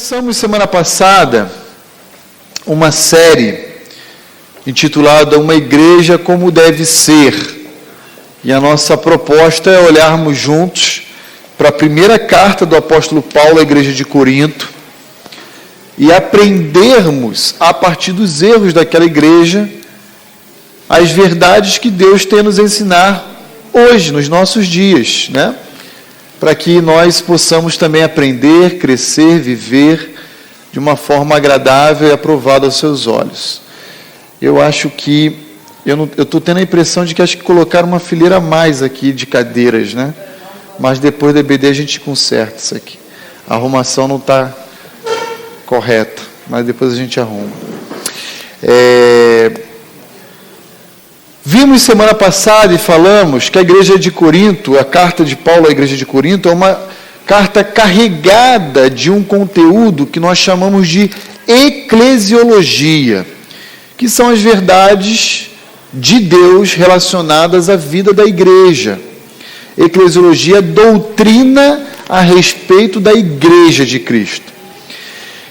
Começamos semana passada uma série intitulada Uma Igreja Como Deve Ser. E a nossa proposta é olharmos juntos para a primeira carta do apóstolo Paulo à igreja de Corinto e aprendermos, a partir dos erros daquela igreja, as verdades que Deus tem a nos ensinar hoje, nos nossos dias, né? Para que nós possamos também aprender, crescer, viver de uma forma agradável e aprovada aos seus olhos. Eu acho que, eu estou tendo a impressão de que acho que colocaram uma fileira a mais aqui de cadeiras, né? Mas depois da EBD a gente conserta isso aqui. A arrumação não está correta, mas depois a gente arruma. Vimos semana passada e falamos que a igreja de Corinto, a carta de Paulo à igreja de Corinto, é uma carta carregada de um conteúdo que nós chamamos de eclesiologia, que são as verdades de Deus relacionadas à vida da igreja. Eclesiologia é doutrina a respeito da igreja de Cristo.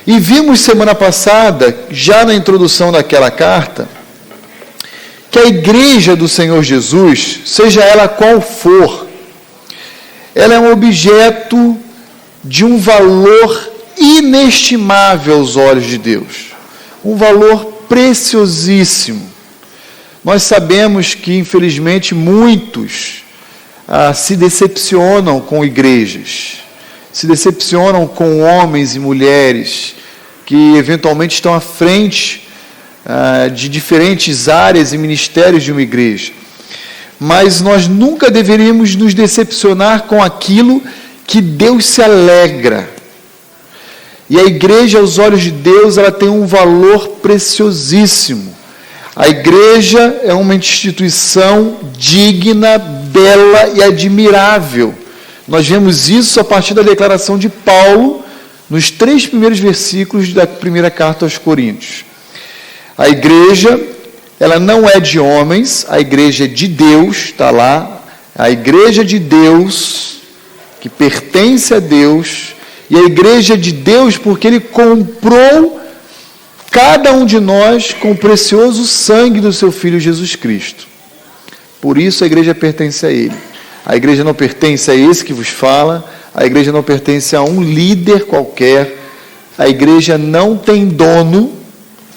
E vimos semana passada, já na introdução daquela carta, que a igreja do Senhor Jesus, seja ela qual for, ela é um objeto de um valor inestimável aos olhos de Deus, um valor preciosíssimo. Nós sabemos que, infelizmente, muitos se decepcionam com igrejas, se decepcionam com homens e mulheres que eventualmente estão à frente de diferentes áreas e ministérios de uma igreja. Mas nós nunca deveríamos nos decepcionar com aquilo que Deus se alegra. E a igreja, aos olhos de Deus, ela tem um valor preciosíssimo. A igreja é uma instituição digna, bela e admirável. Nós vemos isso a partir da declaração de Paulo, nos 3 primeiros versículos da primeira carta aos Coríntios. A igreja, ela não é de homens, a igreja é de Deus, está lá, a igreja de Deus, que pertence a Deus, e a igreja de Deus porque Ele comprou cada um de nós com o precioso sangue do seu Filho Jesus Cristo. Por isso a igreja pertence a Ele. A igreja não pertence a esse que vos fala, a igreja não pertence a um líder qualquer, a igreja não tem dono,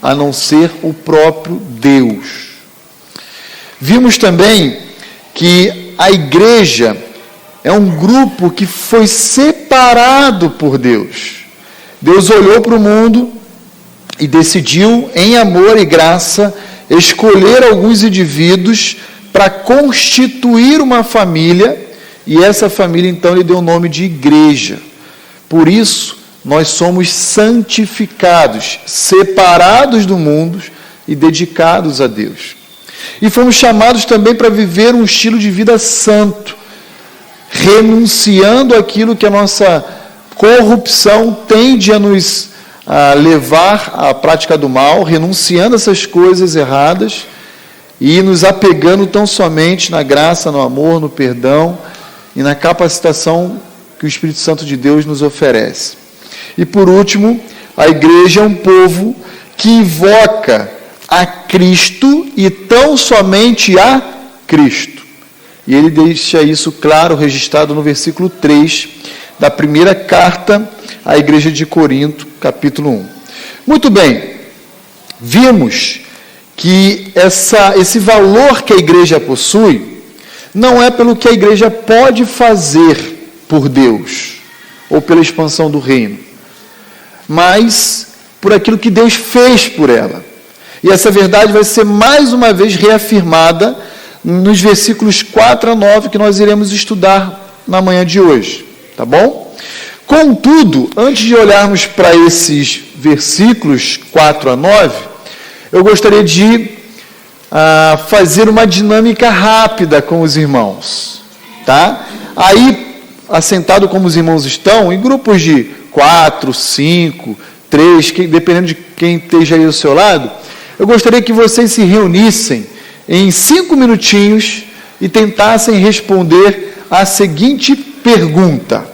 a não ser o próprio Deus. Vimos também que a igreja é um grupo que foi separado por Deus. Deus olhou para o mundo e decidiu, em amor e graça, escolher alguns indivíduos para constituir uma família, e essa família então lhe deu o nome de igreja. Por isso, nós somos santificados, separados do mundo e dedicados a Deus. E fomos chamados também para viver um estilo de vida santo, renunciando àquilo que a nossa corrupção tende a nos levar à prática do mal, renunciando a essas coisas erradas e nos apegando tão somente na graça, no amor, no perdão e na capacitação que o Espírito Santo de Deus nos oferece. E por último, a igreja é um povo que invoca a Cristo e tão somente a Cristo. E ele deixa isso claro, registrado no versículo 3 da primeira carta à igreja de Corinto, capítulo 1. Muito bem, vimos que esse valor que a igreja possui não é pelo que a igreja pode fazer por Deus ou pela expansão do reino, mas por aquilo que Deus fez por ela. E essa verdade vai ser mais uma vez reafirmada nos versículos 4 a 9, que nós iremos estudar na manhã de hoje, tá bom? Contudo, antes de olharmos para esses versículos 4 a 9, eu gostaria de fazer uma dinâmica rápida com os irmãos, tá? Aí, assentado como os irmãos estão, em grupos de 4, 5, 3, dependendo de quem esteja aí ao seu lado, eu gostaria que vocês se reunissem em 5 minutinhos e tentassem responder a seguinte pergunta: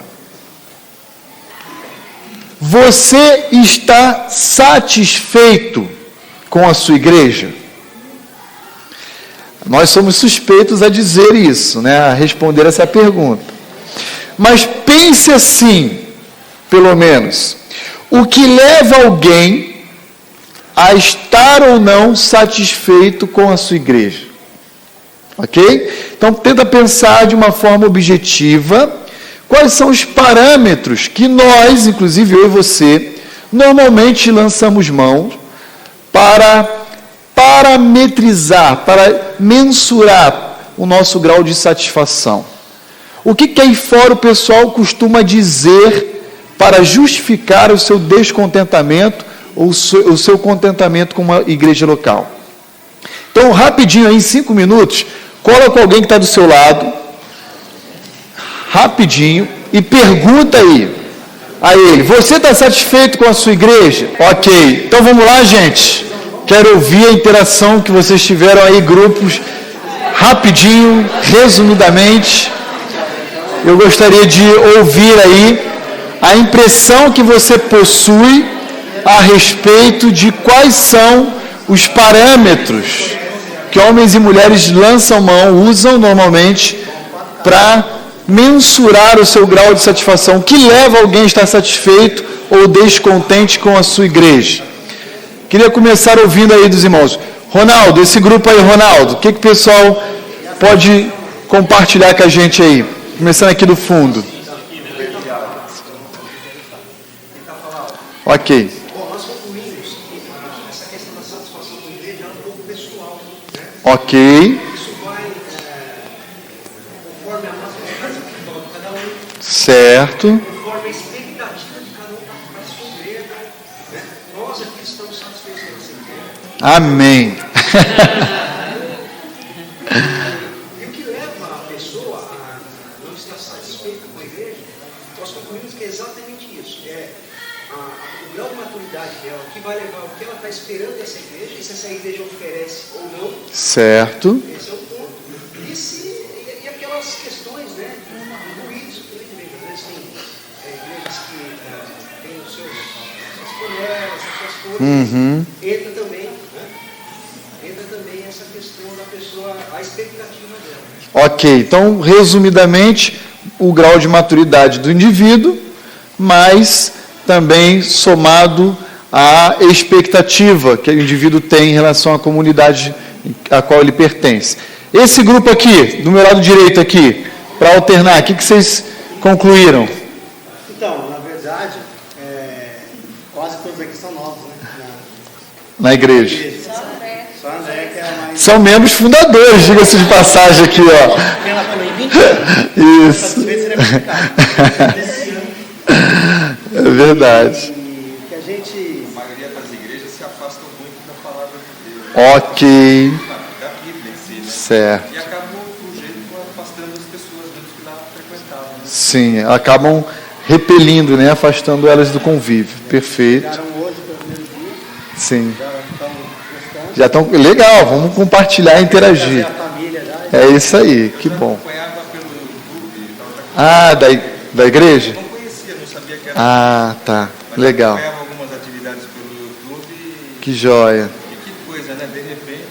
Você está satisfeito com a sua igreja? Nós somos suspeitos a dizer isso, né? A responder essa pergunta. Mas pense assim, pelo menos, o que leva alguém a estar ou não satisfeito com a sua igreja? Ok? Então, tenta pensar de uma forma objetiva quais são os parâmetros que nós, inclusive eu e você, normalmente lançamos mão para parametrizar, para mensurar o nosso grau de satisfação. O que aí fora o pessoal costuma dizer para justificar o seu descontentamento ou o seu contentamento com uma igreja local? Então, rapidinho aí, em 5 minutos, cola com alguém que está do seu lado, rapidinho, e pergunta aí a ele: você está satisfeito com a sua igreja? Ok, então vamos lá, gente. Quero ouvir a interação que vocês tiveram aí, grupos, rapidinho, resumidamente. Eu gostaria de ouvir aí a impressão que você possui a respeito de quais são os parâmetros que homens e mulheres lançam mão, usam normalmente para mensurar o seu grau de satisfação. O que leva alguém a estar satisfeito ou descontente com a sua igreja? Queria começar ouvindo aí dos irmãos. Ronaldo, esse grupo aí, Ronaldo, o que o pessoal pode compartilhar com a gente aí? Começando aqui do fundo. Ok. Nós concluímos que essa questão da satisfação com a igreja é um pouco pessoal. Ok. Isso vai conforme a maturidade espiritual de cada um. Certo. Conforme a expectativa de cada um para a sua igreja. Nós aqui estamos satisfeitos com essa igreja. Amém. E o que leva a pessoa a não estar satisfeita com a igreja, nós concluímos que é exatamente isso. O grau de maturidade dela, o que vai levar, o que ela está esperando dessa igreja, e se essa igreja oferece ou não. Certo. Esse é o ponto. E aquelas questões, né, de ruídos que tem igreja. Às vezes tem igrejas que têm os seus colégios, as suas coisas. Entra também, né? Entra também essa questão da pessoa, a expectativa dela. Ok, então, resumidamente, o grau de maturidade do indivíduo, mas também somado à expectativa que o indivíduo tem em relação à comunidade a qual ele pertence. Esse grupo aqui, do meu lado direito aqui, para alternar, o que vocês concluíram? Então, na verdade, quase todos aqui são novos, né? Na igreja. Só André que era mais... São membros fundadores, diga-se de passagem aqui, ó. Ela falou em 20 anos. Isso. Satisfeito seria complicado. Desse ano. É verdade. E que a gente... A maioria das igrejas se afastam muito da palavra de Deus. Ok. Da Bíblia em si, né? Certo. E acabam, por jeito, afastando as pessoas mesmo que lá frequentavam. Né? Sim, acabam repelindo, né? Afastando elas do convívio. Perfeito. Chegaram hoje pelo primeiro dia, Sim. já estão gostando. Já estão... Legal, vamos compartilhar e interagir. A família já. É isso aí, que bom. Acompanhava pelo YouTube, Da igreja? não conhecia, não sabia que era. Ah, tá. Mas Legal. acompanhava algumas atividades pelo YouTube Que joia. e que coisa, né? De repente,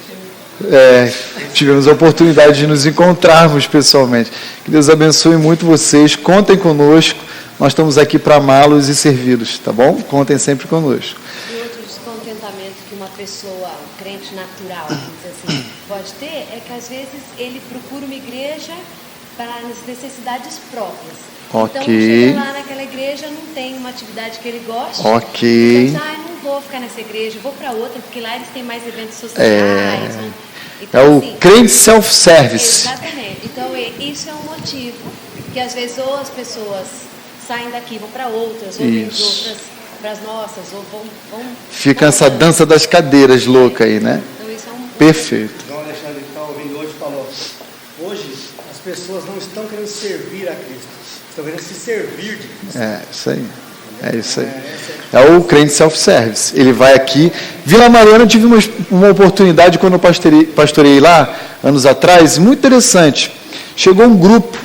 Tivemos a oportunidade de nos encontrarmos pessoalmente. Que Deus abençoe muito vocês. Contem conosco. Nós estamos aqui para amá-los e servi-los, tá bom? Contem sempre conosco. E outro descontentamento que uma pessoa, um crente natural, vamos dizer assim, pode ter, é que às vezes ele procura uma igreja para as necessidades próprias. Ok. Então, chega lá naquela igreja, não tem uma atividade que ele gosta. Ok. Então, eu não vou ficar nessa igreja, eu vou para outra, porque lá eles têm mais eventos sociais. É Então, o assim, crente self-service. exatamente. Então, isso é um motivo que às vezes ou as pessoas saem daqui, vão para outras, ou vêm de Isso. outras para as nossas, ou vão Fica essa dança das cadeiras louca aí, né? Então, isso é um Perfeito. Então, o Alexandre que está ouvindo hoje falou, hoje as pessoas não estão querendo servir a Cristo, estão querendo se servir de Cristo. É isso aí. É isso aí. É o crente self-service. Ele vai aqui. Vila Mariana, eu tive uma oportunidade quando eu pastorei lá, anos atrás, muito interessante. Chegou um grupo,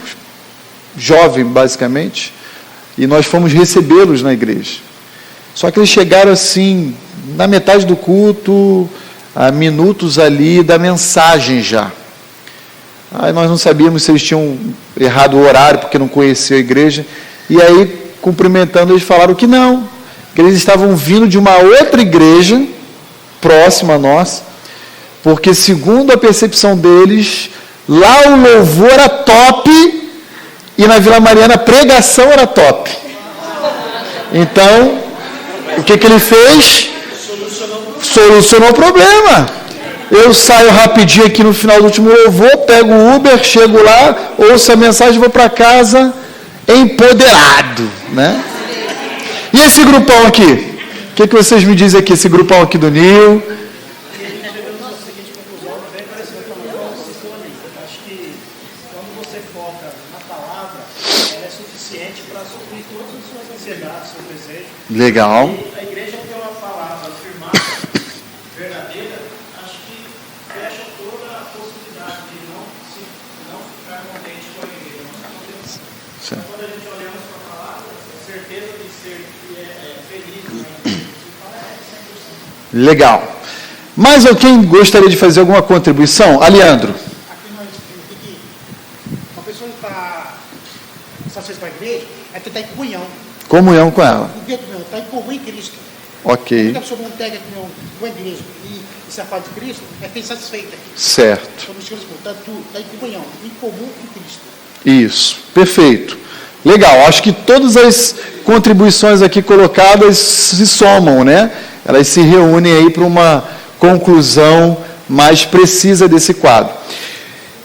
jovem basicamente, e nós fomos recebê-los na igreja. Só que eles chegaram assim, na metade do culto, a minutos ali da mensagem já. Aí nós não sabíamos se eles tinham errado o horário, porque não conheciam a igreja. E aí, cumprimentando, eles falaram que não, que eles estavam vindo de uma outra igreja, próxima a nossa, porque segundo a percepção deles, lá o louvor era top, e na Vila Mariana a pregação era top. Então, o que ele fez? Solucionou o problema. Eu saio rapidinho aqui no final do último louvor, pego o Uber, chego lá, ouço a mensagem e vou para casa empoderado, né? E esse grupão aqui? O que vocês me dizem aqui, esse grupão aqui do Nil? Acho que quando você foca na palavra, ela é suficiente para suprir todas as suas ansiedades, seus desejos. Legal. E a igreja tem uma palavra afirmada, verdadeira, acho que fecha toda a possibilidade de não ficar contente com a igreja, não ficar contente. Então, quando a gente olha para a palavra, a certeza de ser feliz na igreja, é 100%. Legal. Mais alguém gostaria de fazer alguma contribuição? Aleandro. Aqui nós temos que uma pessoa está satisfeita com a igreja, é tentar em comunhão. Comunhão com ela. O que é comunhão? Está em comum em Cristo. Ok. Quando a pessoa não pega comunhão com a igreja e se afasta de Cristo, é bem satisfeita. Certo. Então, está em comunhão, em comum em Cristo. Isso. Perfeito. Legal. Acho que todas as contribuições aqui colocadas se somam, né? Elas se reúnem aí para uma conclusão mais precisa desse quadro.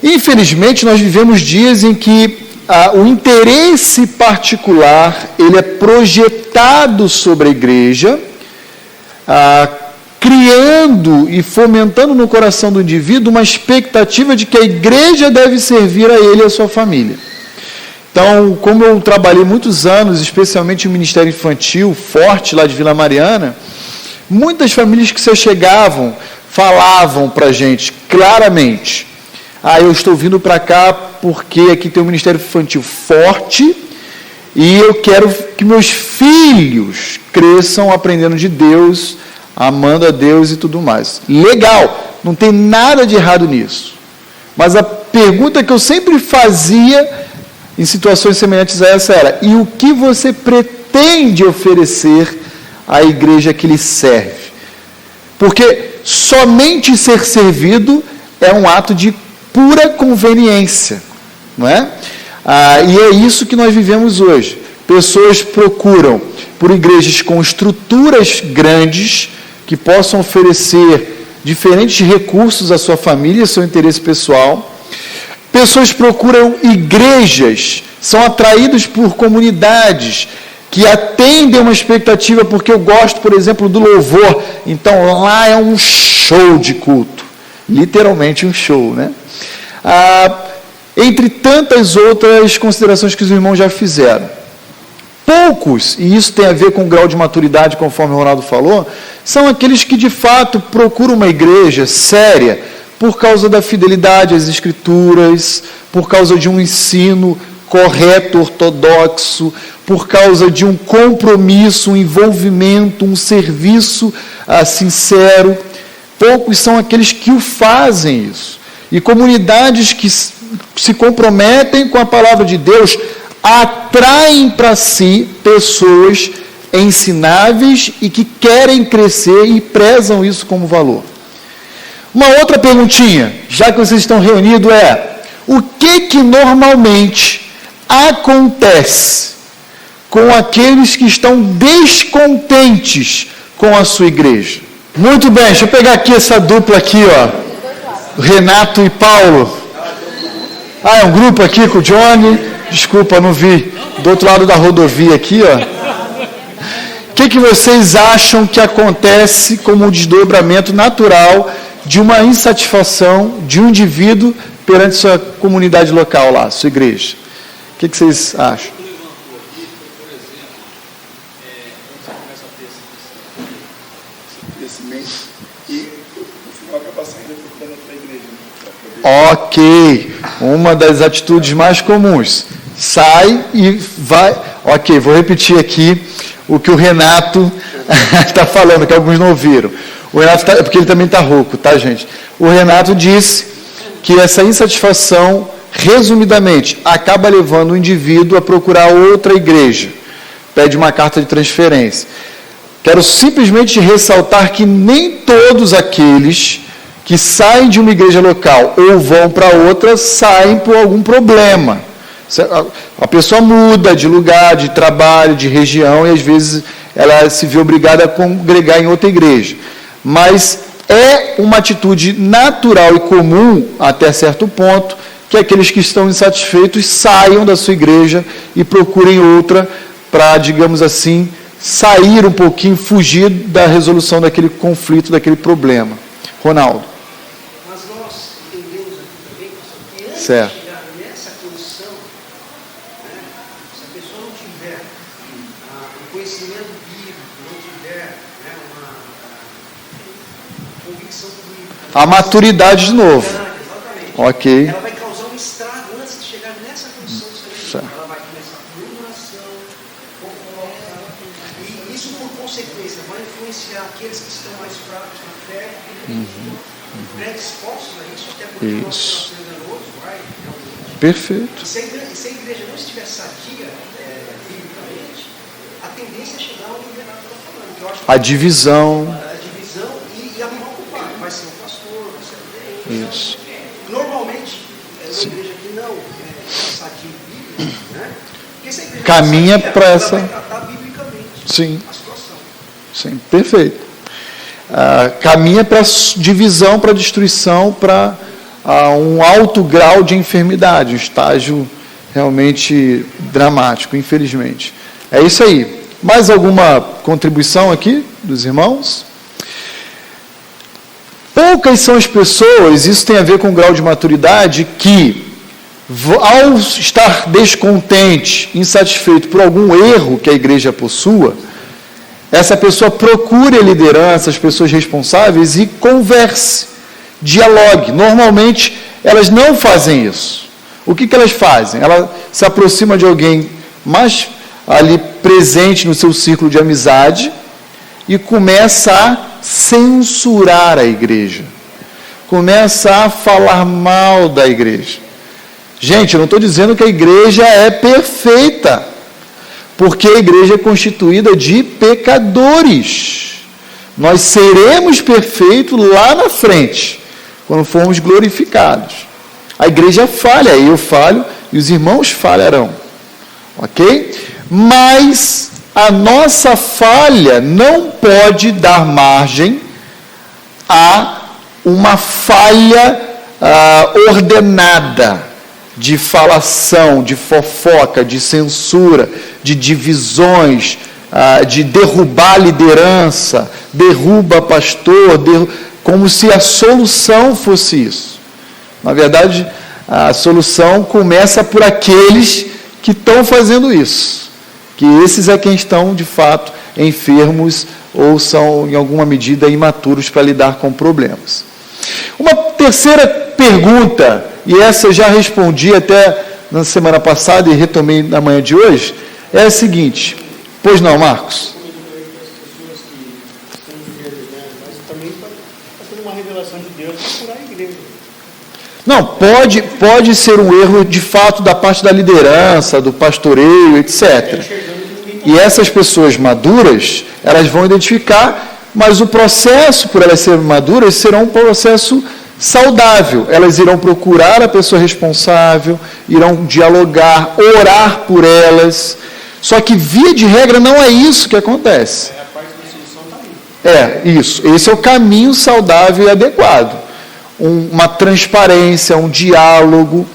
Infelizmente, nós vivemos dias em que o interesse particular ele é projetado sobre a igreja, criando e fomentando no coração do indivíduo uma expectativa de que a igreja deve servir a ele e a sua família. Então, como eu trabalhei muitos anos, especialmente no Ministério Infantil, forte lá de Vila Mariana, muitas famílias que se chegavam falavam para a gente claramente: eu estou vindo para cá porque aqui tem um Ministério Infantil forte e eu quero que meus filhos cresçam aprendendo de Deus, amando a Deus e tudo mais. Legal, não tem nada de errado nisso. Mas a pergunta que eu sempre fazia em situações semelhantes a essa era: e o que você pretende oferecer à igreja que lhe serve? Porque somente ser servido é um ato de pura conveniência, não é? E é isso que nós vivemos hoje. Pessoas procuram por igrejas com estruturas grandes, que possam oferecer diferentes recursos à sua família, ao seu interesse pessoal. Pessoas procuram igrejas, são atraídos por comunidades que atendem uma expectativa, porque eu gosto, por exemplo, do louvor. Então, lá é um show de culto. Literalmente um show, né? Entre tantas outras considerações que os irmãos já fizeram. Poucos, e isso tem a ver com o grau de maturidade, conforme o Ronaldo falou, são aqueles que de fato procuram uma igreja séria por causa da fidelidade às Escrituras, por causa de um ensino correto, ortodoxo, por causa de um compromisso, um envolvimento, um serviço sincero. Poucos são aqueles que o fazem isso. E comunidades que se comprometem com a palavra de Deus atraem para si pessoas ensináveis e que querem crescer e prezam isso como valor. Uma outra perguntinha, já que vocês estão reunidos, o que normalmente acontece com aqueles que estão descontentes com a sua igreja? Muito bem, deixa eu pegar aqui essa dupla aqui, Renato e Paulo. É um grupo aqui com o Johnny. Desculpa, não vi. Do outro lado da rodovia aqui, O que vocês acham que acontece como um desdobramento natural de uma insatisfação de um indivíduo perante sua comunidade local lá, sua igreja? O que vocês acham? Ok, uma das atitudes mais comuns. Sai e vai. Ok, vou repetir aqui o que o Renato Está falando que alguns não ouviram. O Renato é porque ele também está rouco, tá, gente? O Renato disse que essa insatisfação, resumidamente, acaba levando o indivíduo a procurar outra igreja. Pede uma carta de transferência. Quero simplesmente ressaltar que nem todos aqueles que saem de uma igreja local ou vão para outra saem por algum problema. A pessoa muda de lugar, de trabalho, de região, e às vezes ela se vê obrigada a congregar em outra igreja. Mas é uma atitude natural e comum, até certo ponto, que aqueles que estão insatisfeitos saiam da sua igreja e procurem outra para, digamos assim, sair um pouquinho, fugir da resolução daquele conflito, daquele problema. Ronaldo. Mas nós entendemos aqui também, pastor, que antes Certo. de chegar nessa condição, né, se a pessoa não tiver um conhecimento bíblico, não tiver, né, uma convicção bíblica, A maturidade de novo. exatamente, Ok. ela vai causar um estrago antes de chegar nessa condição de ser Certo. ela vai começar a murmuração, fofoca, e isso, por consequência, vai influenciar aqueles que estão mais fracos na fé, predispostos a isso, até porque o nosso coração enganoso vai realmente. Perfeito. E se a igreja não estiver sadia biblicamente, a tendência é chegar ao que o Renato está falando, que eu acho que A divisão. a divisão e arrumar um culpado. Vai ser o pastor, vai ser o Isso. Normalmente, uma igreja que não é sadia bíblica, né? Porque se a igreja Caminha não é sadia, pra ela essa- vai tratar biblicamente Sim. a situação. Sim, perfeito. Caminha para divisão, para destruição, para um alto grau de enfermidade, um estágio realmente dramático, infelizmente. É isso aí. Mais alguma contribuição aqui dos irmãos? Poucas são as pessoas, isso tem a ver com o grau de maturidade, que ao estar descontente, insatisfeito por algum erro que a igreja possua, essa pessoa procure a liderança, as pessoas responsáveis e converse, dialogue. Normalmente, elas não fazem isso. O que elas fazem? Ela se aproxima de alguém mais ali presente no seu círculo de amizade e começa a censurar a igreja. Começa a falar mal da igreja. Gente, eu não estou dizendo que a igreja é perfeita, porque a igreja é constituída de pecadores. Nós seremos perfeitos lá na frente, quando formos glorificados. A igreja falha, eu falho e os irmãos falharão. Ok? Mas a nossa falha não pode dar margem a uma falha ordenada de falação, de fofoca, de censura, de divisões, de derrubar a liderança, derruba pastor, como se a solução fosse isso. Na verdade, a solução começa por aqueles que estão fazendo isso, que esses é quem estão, de fato, enfermos ou são, em alguma medida, imaturos para lidar com problemas. Uma terceira pergunta, e essa eu já respondi até na semana passada e retomei na manhã de hoje, é a seguinte. Pois não, Marcos? Pessoas que estão enfermas, né? Mas também está sendo uma revelação de Deus para curar a igreja. Não, pode ser um erro de fato da parte da liderança, do pastoreio, etc. E essas pessoas maduras, elas vão identificar, mas o processo, por elas serem maduras, será um processo saudável. Elas irão procurar a pessoa responsável, irão dialogar, orar por elas. Só que, via de regra, não é isso que acontece. A parte da solução está aí. Isso. Esse é o caminho saudável e adequado. Uma transparência, um diálogo.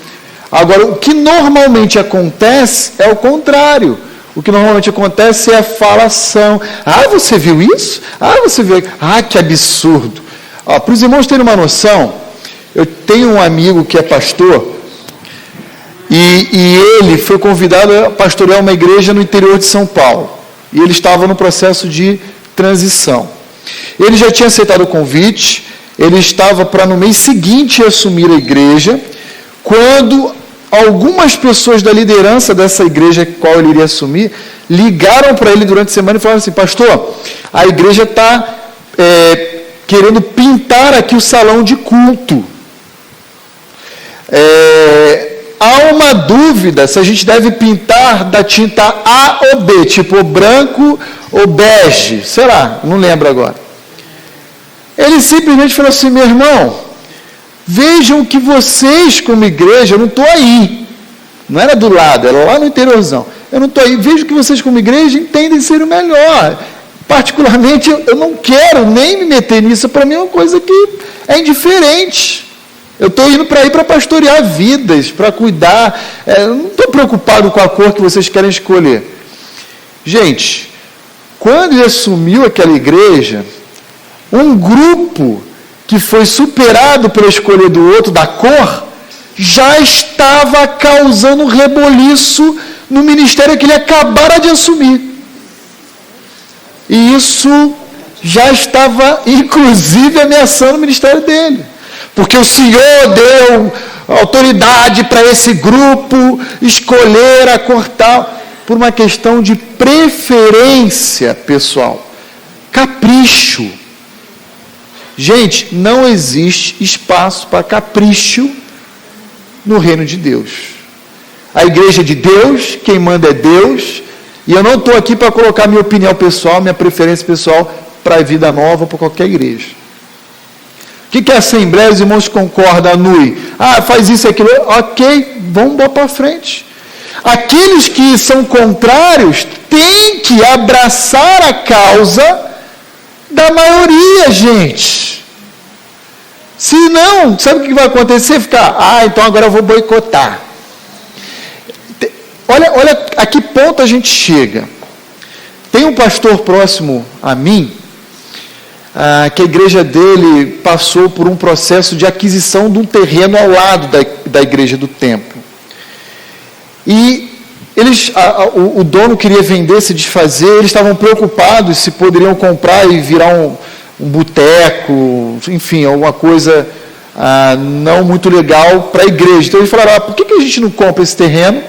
Agora, o que normalmente acontece é o contrário. O que normalmente acontece é a falação. Ah, você viu isso? Ah, você viu? Ah, que absurdo. Para os irmãos terem uma noção, eu tenho um amigo que é pastor e ele foi convidado a pastorear uma igreja no interior de São Paulo. E ele estava no processo de transição. Ele já tinha aceitado o convite, ele estava para no mês seguinte assumir a igreja, quando algumas pessoas da liderança dessa igreja qual ele iria assumir ligaram para ele durante a semana e falaram assim: pastor, a igreja está querendo pintar aqui o salão de culto. Há uma dúvida se a gente deve pintar da tinta A ou B, tipo branco ou bege, sei lá, não lembro agora. Ele simplesmente falou assim: meu irmão, vejam que vocês como igreja, eu não estou aí, não era do lado, era lá no interiorzão, eu não estou aí, vejo que vocês como igreja entendem ser o melhor. Particularmente, eu não quero nem me meter nisso, para mim é uma coisa que é indiferente. Eu estou indo para aí para pastorear vidas, para cuidar, eu não estou preocupado com a cor que vocês querem escolher. Gente, quando ele assumiu aquela igreja, um grupo que foi superado pela escolha do outro, da cor, já estava causando um reboliço no ministério que ele acabara de assumir. E isso já estava, inclusive, ameaçando o ministério dele. Porque o Senhor deu autoridade para esse grupo escolher a cor tal, por uma questão de preferência pessoal. Capricho. Gente, não existe espaço para capricho no reino de Deus. A igreja é de Deus, quem manda é Deus, e eu não estou aqui para colocar minha opinião pessoal, minha preferência pessoal para a vida nova, para qualquer igreja. O que é a Assembleia? Os irmãos concordam, anui. Faz isso e aquilo. Ok, vamos botar para frente. Aqueles que são contrários têm que abraçar a causa da maioria, gente. Se não, sabe o que vai acontecer? Ficar, então agora eu vou boicotar. Olha a que ponto a gente chega. Tem um pastor próximo a mim, que a igreja dele passou por um processo de aquisição de um terreno ao lado da igreja do templo. E o dono queria vender, se desfazer, eles estavam preocupados se poderiam comprar e virar um boteco, enfim, alguma coisa não muito legal para a igreja. Então eles falaram, por que a gente não compra esse terreno,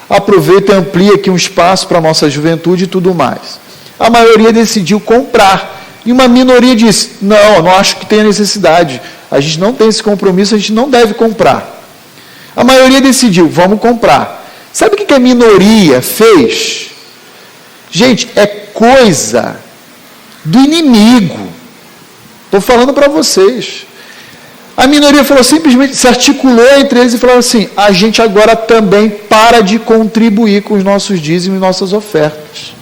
aproveita e amplia aqui um espaço para a nossa juventude e tudo mais. A maioria decidiu comprar. E uma minoria disse, não acho que tenha necessidade, a gente não tem esse compromisso, a gente não deve comprar. A maioria decidiu, vamos comprar. Sabe o que a minoria fez? Gente, é coisa do inimigo. Estou falando para vocês. A minoria falou, simplesmente se articulou entre eles e falou assim, a gente agora também para de contribuir com os nossos dízimos e nossas ofertas.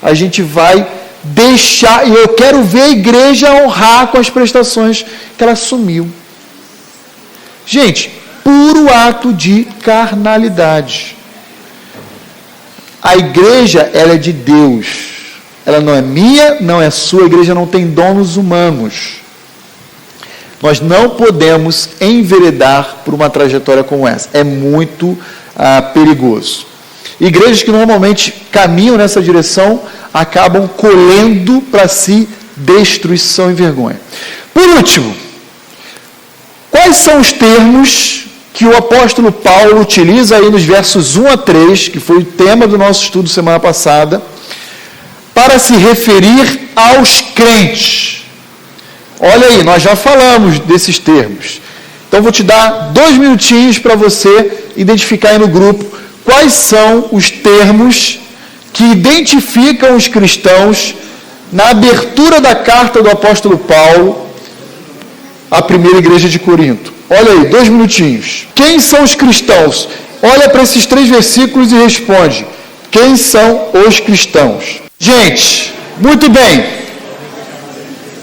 A gente vai deixar, e eu quero ver a igreja honrar com as prestações que ela assumiu. Gente, puro ato de carnalidade. A igreja, ela é de Deus. Ela não é minha, não é sua, a igreja não tem donos humanos. Nós não podemos enveredar por uma trajetória como essa. É muito perigoso. Igrejas que normalmente caminham nessa direção acabam colhendo para si destruição e vergonha. Por último, quais são os termos que o apóstolo Paulo utiliza aí nos versos 1 a 3, que foi o tema do nosso estudo semana passada, para se referir aos crentes? Olha aí, nós já falamos desses termos. Então vou te dar 2 minutinhos para você identificar aí no grupo quais são os termos que identificam os cristãos na abertura da carta do apóstolo Paulo à primeira igreja de Corinto. Olha aí, 2 minutinhos. Quem são os cristãos? Olha para esses 3 versículos e responde. Quem são os cristãos? Gente, muito bem.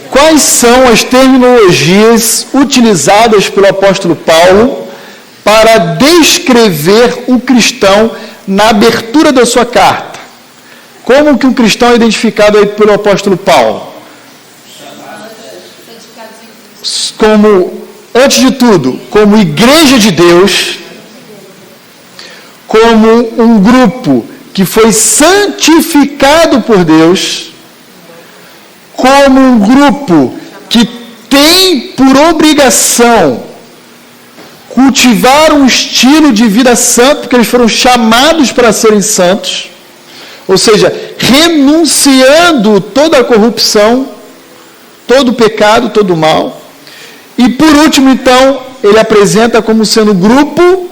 Quais são as terminologias utilizadas pelo apóstolo Paulo para descrever o cristão na abertura da sua carta? Como que um cristão é identificado aí pelo apóstolo Paulo? Como, antes de tudo, como igreja de Deus, como um grupo que foi santificado por Deus, como um grupo que tem por obrigação cultivar um estilo de vida santo, porque eles foram chamados para serem santos, Ou seja, renunciando toda a corrupção, todo o pecado, todo o mal. E por último, então, ele apresenta como sendo grupo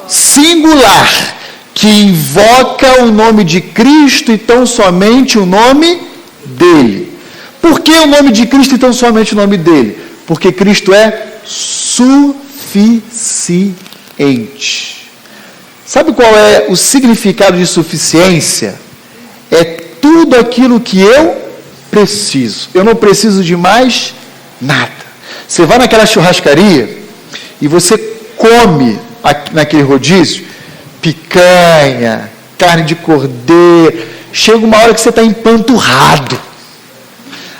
singular, que invoca o nome de Cristo e tão somente o nome dele. Por que o nome de Cristo e tão somente o nome dele? Porque Cristo é suficiente. Sabe qual é o significado de suficiência? É tudo aquilo que eu preciso. Eu não preciso de mais nada. Você vai naquela churrascaria e você come naquele rodízio picanha, carne de cordeiro. Chega uma hora que você está empanturrado.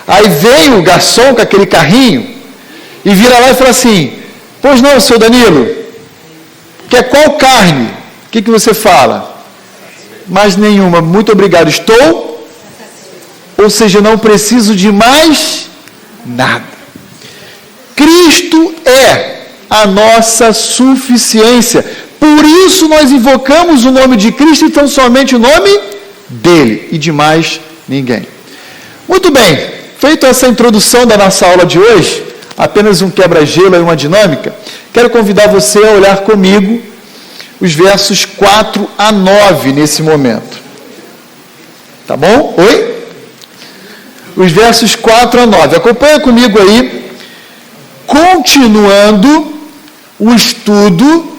Aí vem o garçom com aquele carrinho e vira lá e fala assim: pois não, seu Danilo, quer qual carne? O que você fala? Mais nenhuma, muito obrigado, estou. Ou seja, não preciso de mais nada. Cristo é a nossa suficiência. Por isso nós invocamos o nome de Cristo e tão somente o nome dele e de mais ninguém. Muito bem, feita essa introdução da nossa aula de hoje, apenas um quebra-gelo e uma dinâmica, quero convidar você a olhar comigo os versos 4 a 9 nesse momento. Tá bom? Oi? Os versos 4 a 9. Acompanha comigo aí, continuando o estudo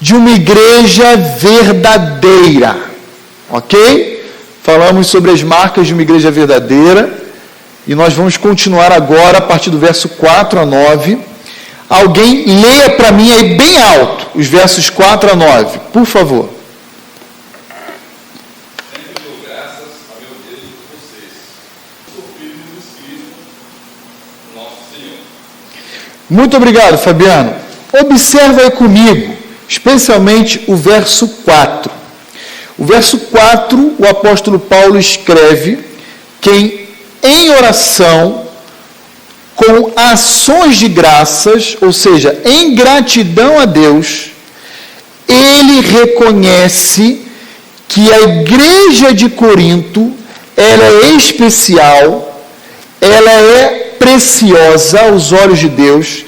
de uma igreja verdadeira. Ok? Falamos sobre as marcas de uma igreja verdadeira e nós vamos continuar agora a partir do verso 4 a 9. Alguém leia para mim aí bem alto os versos 4 a 9, por favor. Sempre dou graças a meu Deus por vocês. Sou filho do Espírito, nosso Senhor. Muito obrigado, Fabiano. Observa aí comigo, especialmente o verso 4. O verso 4, o apóstolo Paulo escreve que em oração, com ações de graças, ou seja, em gratidão a Deus, ele reconhece que a igreja de Corinto, ela é especial, ela é preciosa aos olhos de Deus,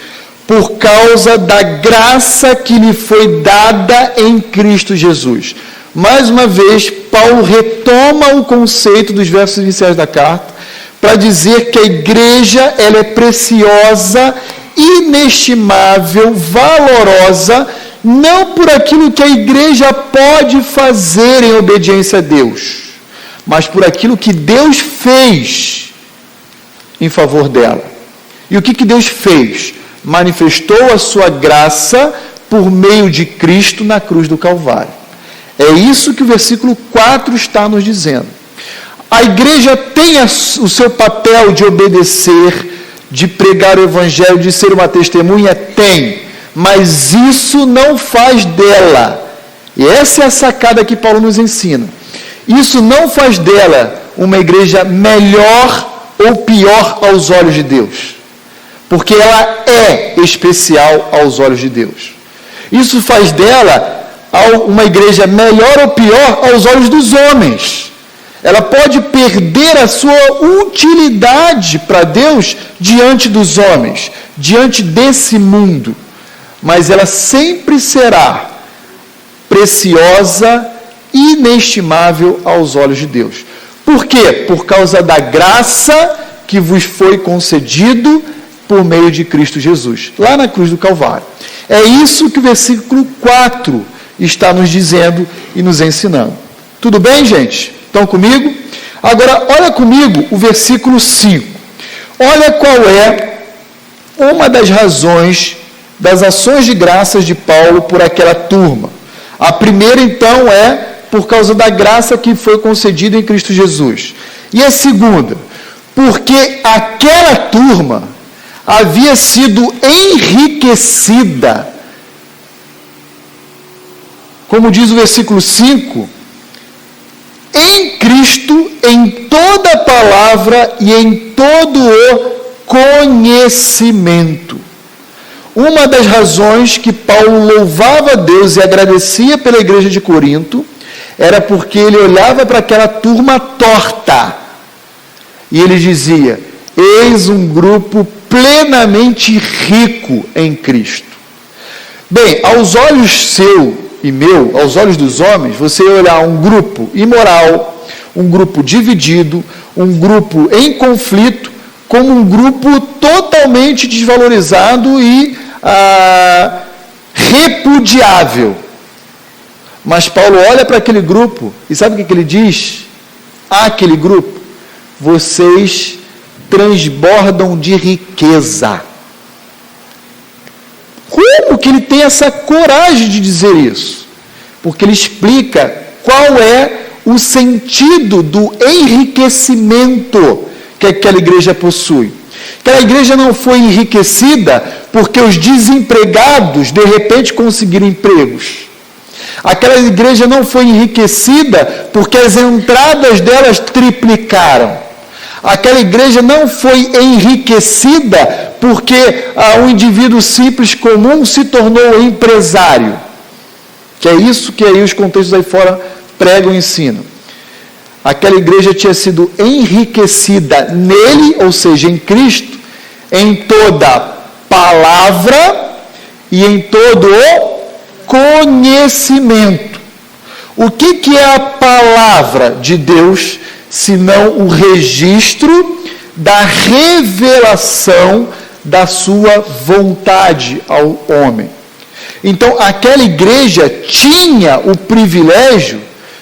por causa da graça que lhe foi dada em Cristo Jesus. Mais uma vez, Paulo retoma o conceito dos versos iniciais da carta, para dizer que a igreja ela é preciosa, inestimável, valorosa, não por aquilo que a igreja pode fazer em obediência a Deus, mas por aquilo que Deus fez em favor dela. E o que Deus fez? Manifestou a sua graça por meio de Cristo na cruz do Calvário. É isso que o versículo 4 está nos dizendo. A igreja tem o seu papel de obedecer, de pregar o evangelho, de ser uma testemunha? Tem, mas isso não faz dela, e essa é a sacada que Paulo nos ensina, isso não faz dela uma igreja melhor ou pior aos olhos de Deus, porque ela é especial aos olhos de Deus. Isso faz dela uma igreja melhor ou pior aos olhos dos homens. Ela pode perder a sua utilidade para Deus diante dos homens, diante desse mundo, mas ela sempre será preciosa, inestimável aos olhos de Deus. Por quê? Por causa da graça que vos foi concedido por meio de Cristo Jesus, lá na cruz do Calvário. É isso que o versículo 4 está nos dizendo e nos ensinando. Tudo bem, gente? Estão comigo? Agora, olha comigo o versículo 5. Olha qual é uma das razões das ações de graças de Paulo por aquela turma. A primeira, então, é por causa da graça que foi concedida em Cristo Jesus. E a segunda, porque aquela turma havia sido enriquecida, como diz o versículo 5, em Cristo, em toda a palavra e em todo o conhecimento. Uma das razões que Paulo louvava a Deus e agradecia pela igreja de Corinto era porque ele olhava para aquela turma torta e ele dizia: eis um grupo plenamente rico em Cristo. Bem, aos olhos seu e meu, aos olhos dos homens, você olhar um grupo imoral, um grupo dividido, um grupo em conflito, como um grupo totalmente desvalorizado e repudiável. Mas Paulo olha para aquele grupo e sabe o que ele diz? Àquele grupo: vocês transbordam de riqueza. Como que ele tem essa coragem de dizer isso? Porque ele explica qual é o sentido do enriquecimento que aquela igreja possui. Aquela igreja não foi enriquecida porque os desempregados de repente conseguiram empregos. Aquela igreja não foi enriquecida porque as entradas delas triplicaram. Aquela igreja não foi enriquecida porque um indivíduo simples, comum, se tornou empresário. Que é isso que aí os contextos aí fora pregam e ensinam. Aquela igreja tinha sido enriquecida nele, ou seja, em Cristo, em toda palavra e em todo o conhecimento. O que é a palavra de Deus, senão o registro da revelação da sua vontade ao homem? Então, aquela igreja tinha o privilégio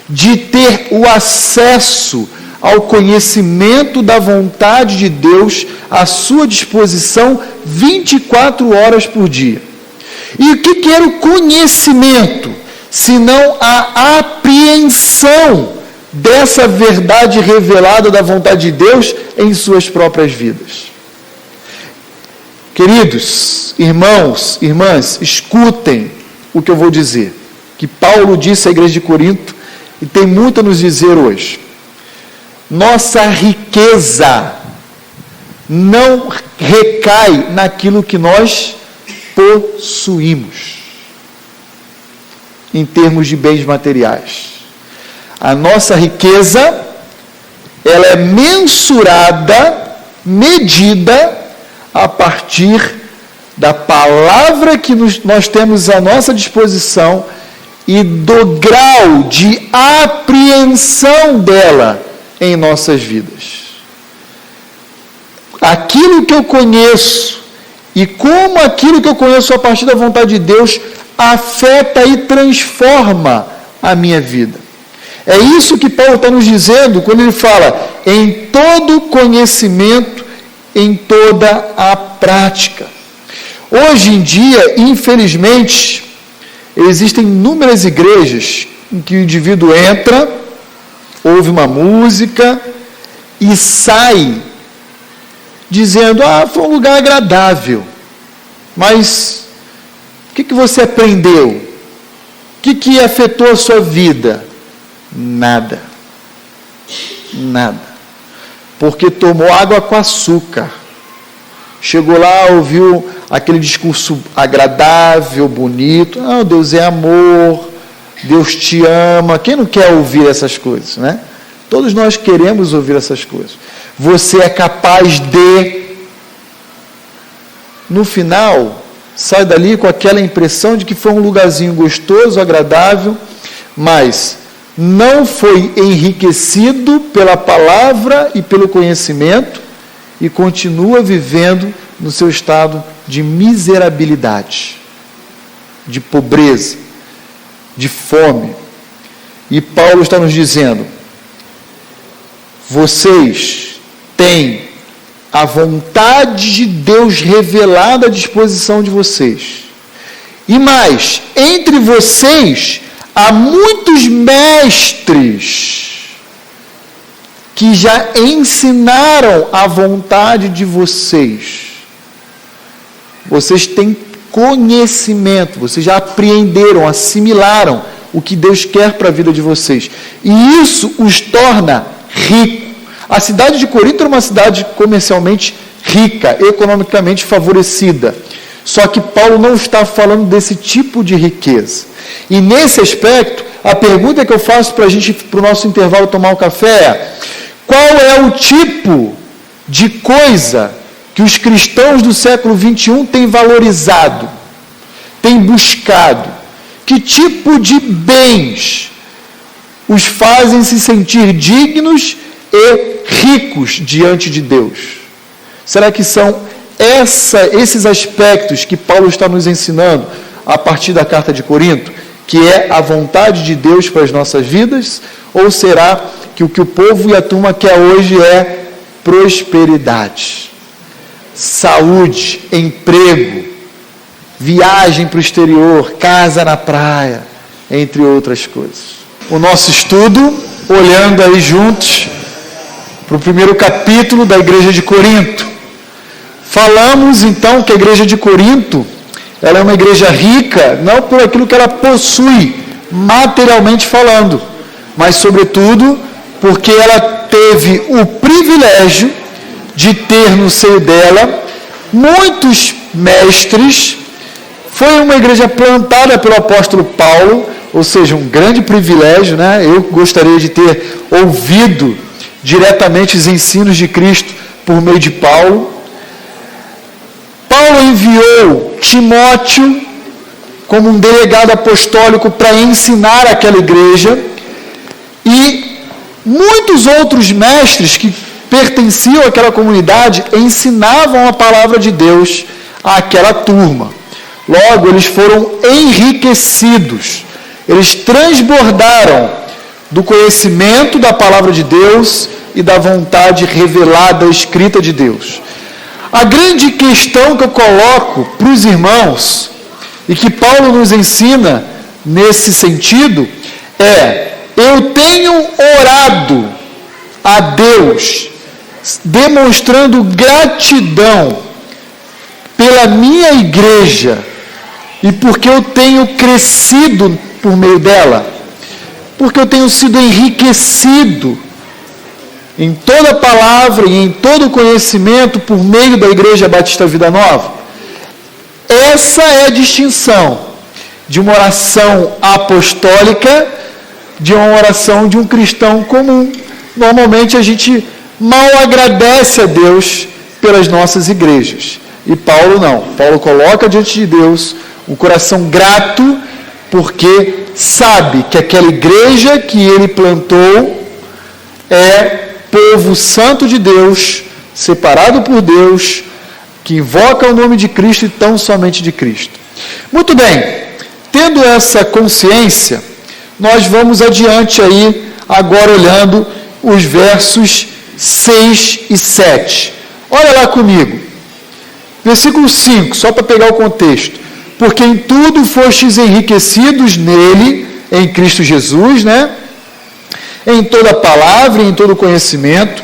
de ter o acesso ao conhecimento da vontade de Deus à sua disposição 24 horas por dia. E o que era o conhecimento, senão a apreensão dessa verdade revelada da vontade de Deus em suas próprias vidas? Queridos irmãos, irmãs, escutem o que eu vou dizer, que Paulo disse à igreja de Corinto e tem muito a nos dizer hoje. Nossa riqueza não recai naquilo que nós possuímos, em termos de bens materiais. A nossa riqueza, ela é mensurada, medida a partir da palavra que nós temos à nossa disposição e do grau de apreensão dela em nossas vidas. Aquilo que eu conheço e como aquilo que eu conheço a partir da vontade de Deus afeta e transforma a minha vida. É isso que Paulo está nos dizendo quando ele fala em todo conhecimento, em toda a prática. Hoje em dia, infelizmente, existem inúmeras igrejas em que o indivíduo entra, ouve uma música e sai dizendo: foi um lugar agradável, mas o que você aprendeu? O que afetou a sua vida? Nada. Nada. Porque tomou água com açúcar. Chegou lá, ouviu aquele discurso agradável, bonito. Deus é amor, Deus te ama. Quem não quer ouvir essas coisas, né? Todos nós queremos ouvir essas coisas. Você é capaz de... No final, sai dali com aquela impressão de que foi um lugarzinho gostoso, agradável, mas não foi enriquecido pela palavra e pelo conhecimento e continua vivendo no seu estado de miserabilidade, de pobreza, de fome. E Paulo está nos dizendo: vocês têm a vontade de Deus revelada à disposição de vocês. E mais, entre vocês há muitos mestres que já ensinaram a vontade de vocês. Vocês têm conhecimento, vocês já apreenderam, assimilaram o que Deus quer para a vida de vocês. E isso os torna ricos. A cidade de Corinto era uma cidade comercialmente rica, economicamente favorecida. Só que Paulo não está falando desse tipo de riqueza. E nesse aspecto, a pergunta que eu faço para o nosso intervalo tomar um café é: qual é o tipo de coisa que os cristãos do século XXI têm valorizado, têm buscado? Que tipo de bens os fazem se sentir dignos e ricos diante de Deus? Será que são esses aspectos que Paulo está nos ensinando a partir da carta de Corinto, que é a vontade de Deus para as nossas vidas? Ou será que o que o povo e a turma quer hoje é prosperidade, saúde, emprego, viagem para o exterior, casa na praia, entre outras coisas? O nosso estudo, olhando aí juntos para o primeiro capítulo da igreja de Corinto. Falamos então que a igreja de Corinto, ela é uma igreja rica, não por aquilo que ela possui, materialmente falando, mas sobretudo porque ela teve o privilégio de ter no seio dela muitos mestres. Foi uma igreja plantada pelo apóstolo Paulo, ou seja, um grande privilégio, né? Eu gostaria de ter ouvido diretamente os ensinos de Cristo por meio de Paulo. Paulo enviou Timóteo como um delegado apostólico para ensinar aquela igreja, e muitos outros mestres que pertenciam àquela comunidade ensinavam a palavra de Deus àquela turma. Logo, eles foram enriquecidos, eles transbordaram do conhecimento da palavra de Deus e da vontade revelada, escrita de Deus. A grande questão que eu coloco para os irmãos, e que Paulo nos ensina nesse sentido, é: eu tenho orado a Deus, demonstrando gratidão pela minha igreja, e porque eu tenho crescido por meio dela, porque eu tenho sido enriquecido em toda a palavra e em todo o conhecimento por meio da Igreja Batista Vida Nova. Essa é a distinção de uma oração apostólica de uma oração de um cristão comum. Normalmente a gente mal agradece a Deus pelas nossas igrejas. E Paulo não. Paulo coloca diante de Deus um coração grato, porque sabe que aquela igreja que ele plantou é povo santo de Deus, separado por Deus, que invoca o nome de Cristo e tão somente de Cristo. Muito bem, tendo essa consciência, nós vamos adiante aí, agora olhando os versos 6 e 7. Olha lá comigo. Versículo 5, só para pegar o contexto. Porque em tudo fostes enriquecidos nele, em Cristo Jesus, né? Em toda palavra e em todo conhecimento,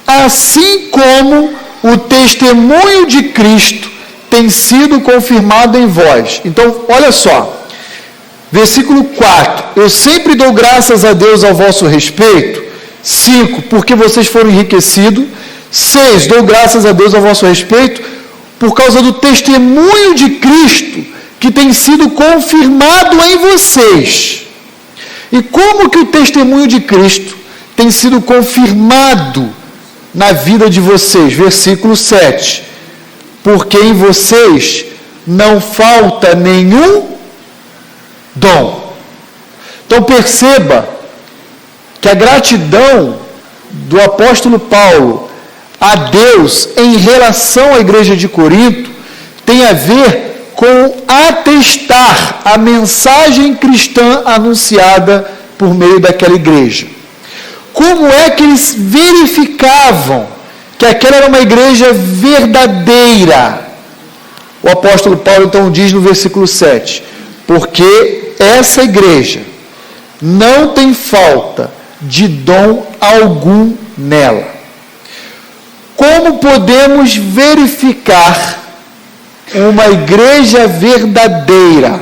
assim como o testemunho de Cristo tem sido confirmado em vós. Então, olha só, versículo 4, eu sempre dou graças a Deus ao vosso respeito. 5, porque vocês foram enriquecidos. 6, dou graças a Deus ao vosso respeito por causa do testemunho de Cristo que tem sido confirmado em vocês. E como que o testemunho de Cristo tem sido confirmado na vida de vocês? Versículo 7. Porque em vocês não falta nenhum dom. Então perceba que a gratidão do apóstolo Paulo a Deus em relação à igreja de Corinto tem a ver com atestar a mensagem cristã anunciada por meio daquela igreja. Como é que eles verificavam que aquela era uma igreja verdadeira? O apóstolo Paulo então diz no versículo 7, porque essa igreja não tem falta de dom algum nela. Como podemos verificar uma igreja verdadeira?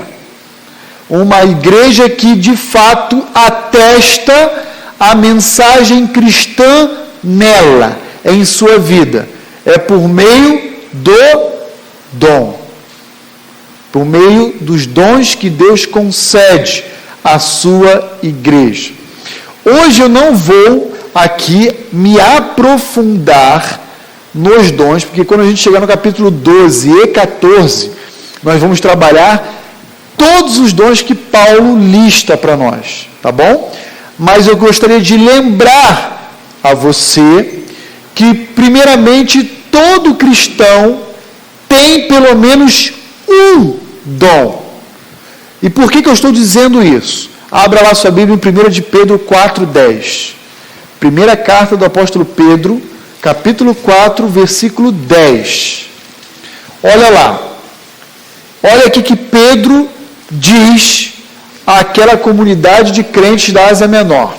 Uma igreja que de fato atesta a mensagem cristã nela, em sua vida. É por meio do dom. por meio dos dons que Deus concede à sua igreja. Hoje eu não vou aqui me aprofundar nos dons, porque quando a gente chegar no capítulo 12 e 14, nós vamos trabalhar todos os dons que Paulo lista para nós, tá bom? Mas eu gostaria de lembrar a você que, primeiramente, todo cristão tem pelo menos um dom. E por que eu estou dizendo isso? Abra lá sua Bíblia em 1 de Pedro 4:10. Primeira carta do apóstolo Pedro, capítulo 4, versículo 10. Olha lá. Olha aqui que Pedro diz àquela comunidade de crentes da Ásia Menor.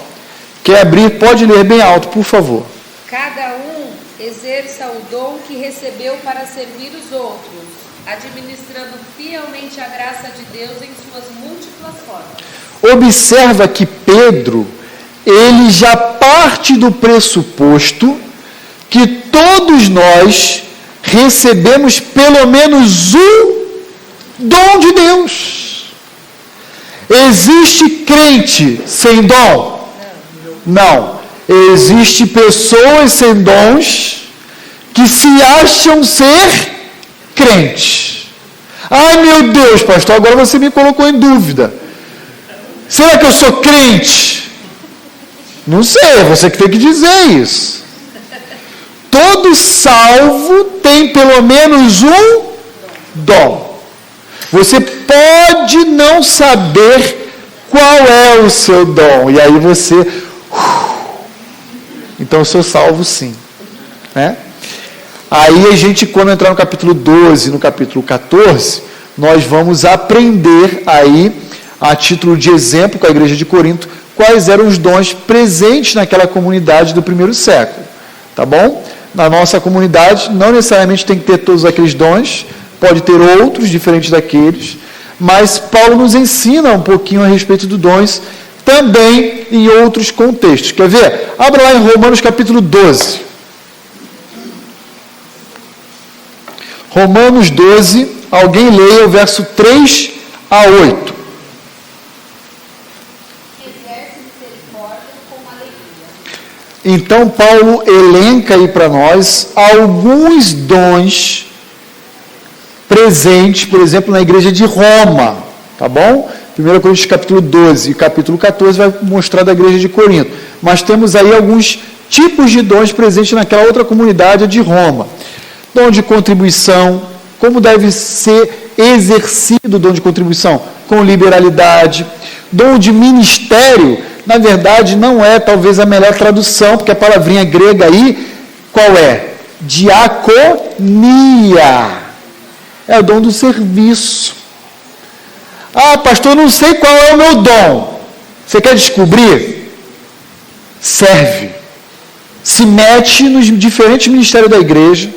Quer abrir? Pode ler bem alto, por favor. Cada um exerça o dom que recebeu para servir os outros, administrando fielmente a graça de Deus em suas múltiplas formas. Observa que Pedro, ele já parte do pressuposto que todos nós recebemos pelo menos um dom de Deus. Existe crente sem dom? Não. Existe pessoas sem dons que se acham ser crentes. Ai, meu Deus, pastor, agora você me colocou em dúvida. Será que eu sou crente? Não sei, é você que tem que dizer isso. Todo salvo tem pelo menos um dom. Você pode não saber qual é o seu dom. E aí você... Então eu sou salvo sim. Né? Aí a gente, quando entrar no capítulo 12, no capítulo 14, nós vamos aprender aí, a título de exemplo com a igreja de Corinto, quais eram os dons presentes naquela comunidade do primeiro século. Tá bom? Na nossa comunidade, não necessariamente tem que ter todos aqueles dons, pode ter outros diferentes daqueles, mas Paulo nos ensina um pouquinho a respeito dos dons, também em outros contextos. Quer ver? Abra lá em Romanos capítulo 12. Romanos 12, alguém leia o verso 3 a 8. Então, Paulo elenca aí para nós alguns dons presentes, por exemplo, na igreja de Roma, tá bom? 1 Coríntios capítulo 12 e capítulo 14 vai mostrar da igreja de Corinto. Mas temos aí alguns tipos de dons presentes naquela outra comunidade de Roma. Dom de contribuição, como deve ser exercido o dom de contribuição? Com liberalidade. Dom de ministério, na verdade, não é talvez a melhor tradução, porque a palavrinha grega aí, qual é? Diaconia. É o dom do serviço. Ah, pastor, eu não sei qual é o meu dom. Você quer descobrir? Serve. Se mete nos diferentes ministérios da igreja,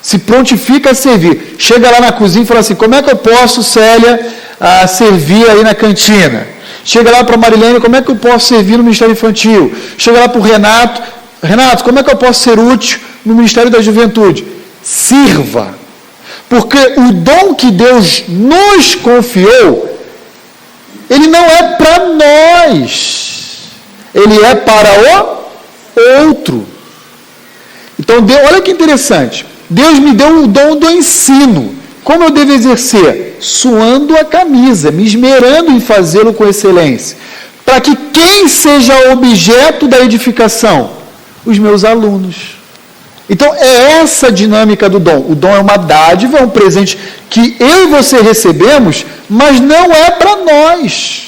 se prontifica a servir. Chega lá na cozinha e fala assim, como é que eu posso, Célia, servir aí na cantina? Chega lá para a Marilene, como é que eu posso servir no Ministério Infantil? Chega lá para o Renato, Renato, como é que eu posso ser útil no Ministério da Juventude? Sirva. Porque o dom que Deus nos confiou, ele não é para nós. Ele é para o outro. Então, olha que interessante. Deus me deu o dom do ensino. Como eu devo exercer? Suando a camisa, me esmerando em fazê-lo com excelência. Para que quem seja objeto da edificação? Os meus alunos. Então, é essa a dinâmica do dom. O dom é uma dádiva, é um presente que eu e você recebemos, mas não é para nós.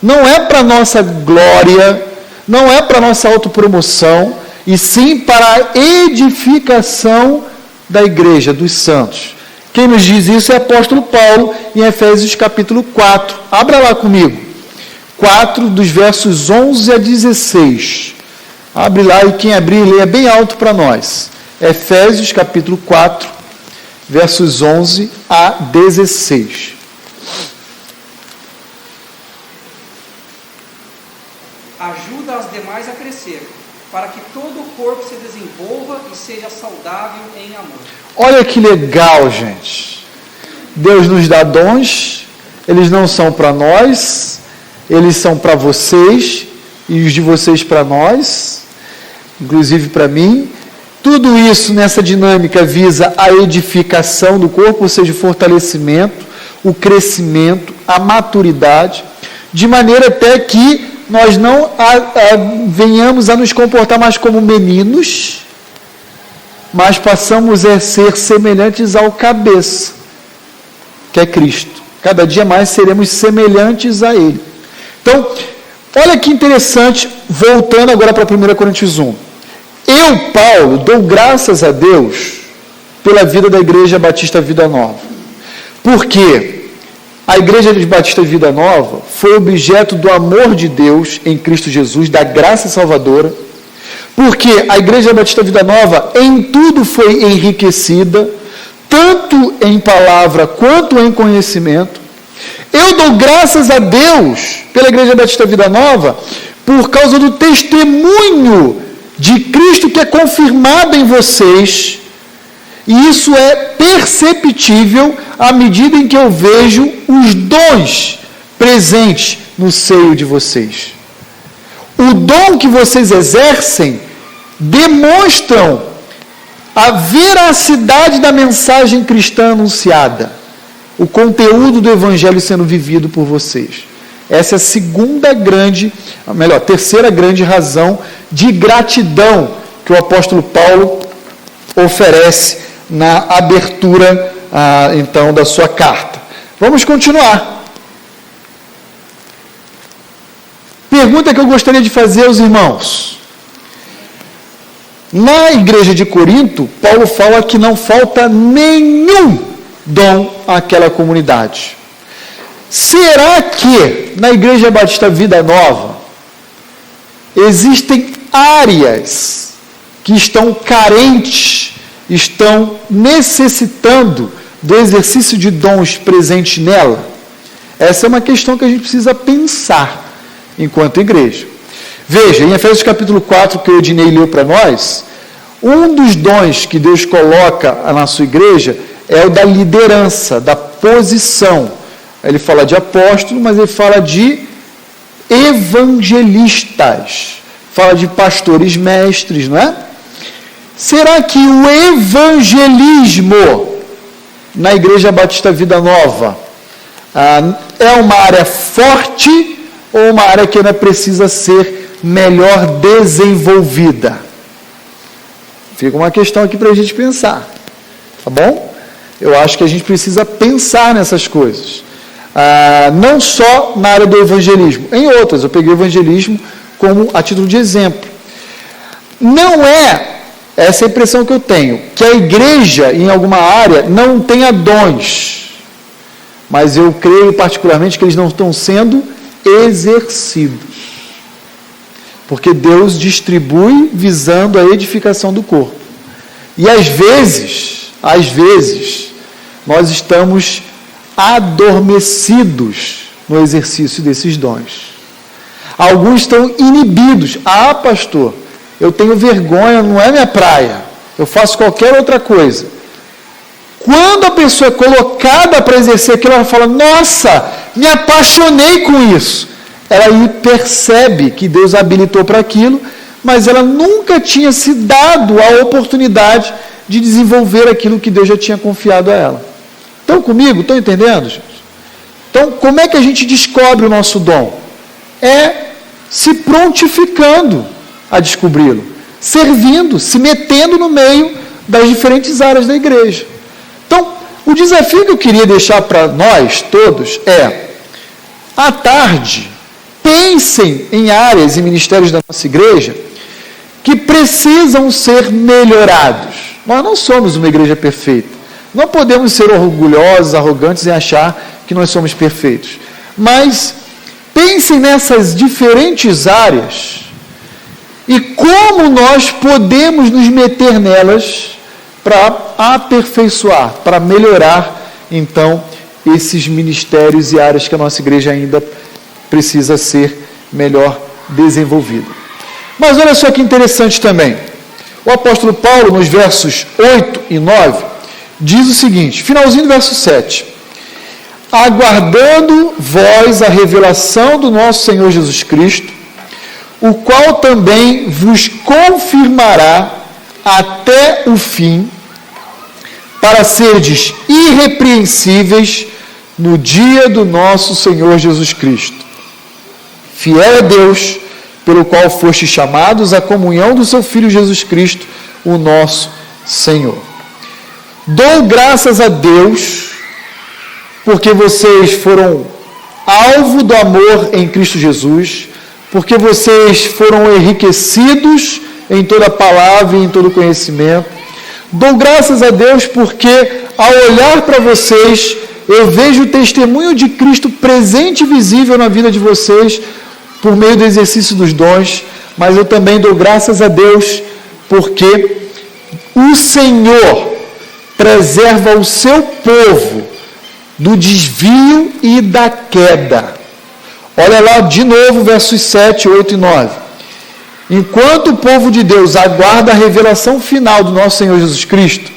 Não é para nossa glória, não é para nossa autopromoção, e sim para a edificação da igreja, dos santos. Quem nos diz isso é o apóstolo Paulo, em Efésios capítulo 4. Abra lá comigo. 4, dos versos 11 a 16. Abre lá e quem abrir, leia bem alto para nós. Efésios capítulo 4, versos 11 a 16. Ajuda as demais a crescer, para que todo o corpo se desenvolva e seja saudável em amor. Olha que legal, gente. Deus nos dá dons, eles não são para nós, eles são para vocês, e os de vocês para nós, inclusive para mim. Tudo isso nessa dinâmica visa a edificação do corpo, ou seja, o fortalecimento, o crescimento, a maturidade, de maneira até que nós não venhamos a nos comportar mais como meninos, mas passamos a ser semelhantes ao cabeça, que é Cristo. Cada dia mais seremos semelhantes a Ele. Então, olha que interessante, voltando agora para 1 Coríntios 1. Eu, Paulo, dou graças a Deus pela vida da Igreja Batista Vida Nova. Porque a Igreja Batista Vida Nova foi objeto do amor de Deus em Cristo Jesus, da graça salvadora. Porque a Igreja Batista Vida Nova em tudo foi enriquecida, tanto em palavra quanto em conhecimento. Eu dou graças a Deus pela Igreja Batista Vida Nova por causa do testemunho de Cristo que é confirmado em vocês, e isso é perceptível à medida em que eu vejo os dons presentes no seio de vocês. O dom que vocês exercem demonstram a veracidade da mensagem cristã anunciada, o conteúdo do Evangelho sendo vivido por vocês. Essa é a terceira grande razão de gratidão que o apóstolo Paulo oferece na abertura, então, da sua carta. Vamos continuar. Pergunta que eu gostaria de fazer aos irmãos. Na igreja de Corinto, Paulo fala que não falta nenhum dom àquela comunidade. Será que na Igreja Batista Vida Nova existem áreas que estão carentes, estão necessitando do exercício de dons presentes nela? Essa é uma questão que a gente precisa pensar enquanto igreja. Veja, em Efésios capítulo 4, que o Ednei leu para nós, um dos dons que Deus coloca na sua igreja é o da liderança, da posição. Ele fala de apóstolo, mas ele fala de evangelistas, fala de pastores mestres, não é? Será que o evangelismo na Igreja Batista Vida Nova é uma área forte ou uma área que ainda precisa ser melhor desenvolvida? Fica uma questão aqui para a gente pensar, tá bom? Eu acho que a gente precisa pensar nessas coisas. Não só na área do evangelismo, em outras, eu peguei o evangelismo como a título de exemplo. Não é essa a impressão que eu tenho, que a igreja em alguma área não tenha dons, mas eu creio particularmente que eles não estão sendo exercidos, porque Deus distribui visando a edificação do corpo, e às vezes, nós estamos adormecidos no exercício desses dons. Alguns estão inibidos. Pastor, eu tenho vergonha, não é minha praia, eu faço qualquer outra coisa. Quando a pessoa é colocada para exercer aquilo, ela fala, nossa, me apaixonei com isso. Ela aí percebe que Deus a habilitou para aquilo, mas ela nunca tinha se dado a oportunidade de desenvolver aquilo que Deus já tinha confiado a ela. Estão comigo? Estão entendendo, gente? Então, como é que a gente descobre o nosso dom? É se prontificando a descobri-lo, servindo, se metendo no meio das diferentes áreas da igreja. Então, o desafio que eu queria deixar para nós todos é, à tarde, pensem em áreas e ministérios da nossa igreja que precisam ser melhorados. Nós não somos uma igreja perfeita. Não podemos ser orgulhosos, arrogantes e achar que nós somos perfeitos. Mas pensem nessas diferentes áreas e como nós podemos nos meter nelas para aperfeiçoar, para melhorar, então, esses ministérios e áreas que a nossa igreja ainda precisa ser melhor desenvolvida. Mas olha só que interessante também. O apóstolo Paulo, nos versos 8 e 9, diz o seguinte, finalzinho do verso 7, aguardando vós a revelação do nosso Senhor Jesus Cristo, o qual também vos confirmará até o fim, para serdes irrepreensíveis no dia do nosso Senhor Jesus Cristo. Fiel é Deus, pelo qual fostes chamados à comunhão do seu Filho Jesus Cristo, o nosso Senhor. Dou graças a Deus, porque vocês foram alvo do amor em Cristo Jesus, porque vocês foram enriquecidos em toda palavra e em todo conhecimento. Dou graças a Deus porque, ao olhar para vocês, eu vejo o testemunho de Cristo presente e visível na vida de vocês, por meio do exercício dos dons, mas eu também dou graças a Deus porque o Senhor preserva o seu povo do desvio e da queda. Olha lá de novo versos 7, 8 e 9. Enquanto o povo de Deus aguarda a revelação final do nosso Senhor Jesus Cristo,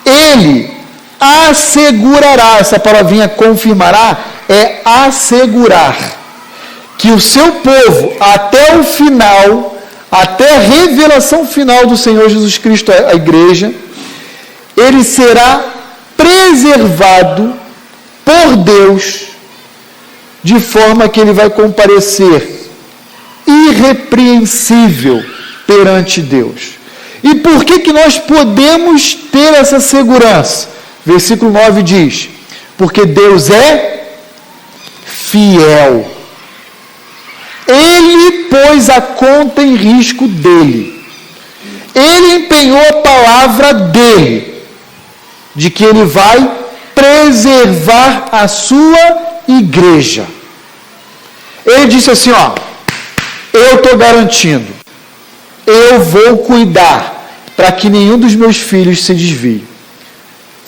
Ele assegurará, essa palavrinha confirmará, é assegurar, que o seu povo, até o final, até a revelação final do Senhor Jesus Cristo à igreja, ele será preservado por Deus, de forma que ele vai comparecer irrepreensível perante Deus. E por que nós podemos ter essa segurança? Versículo 9 diz: porque Deus é fiel. Ele pôs a conta em risco dele. Ele empenhou a palavra dele, de que ele vai preservar a sua igreja. Ele disse assim, eu estou garantindo, eu vou cuidar para que nenhum dos meus filhos se desvie.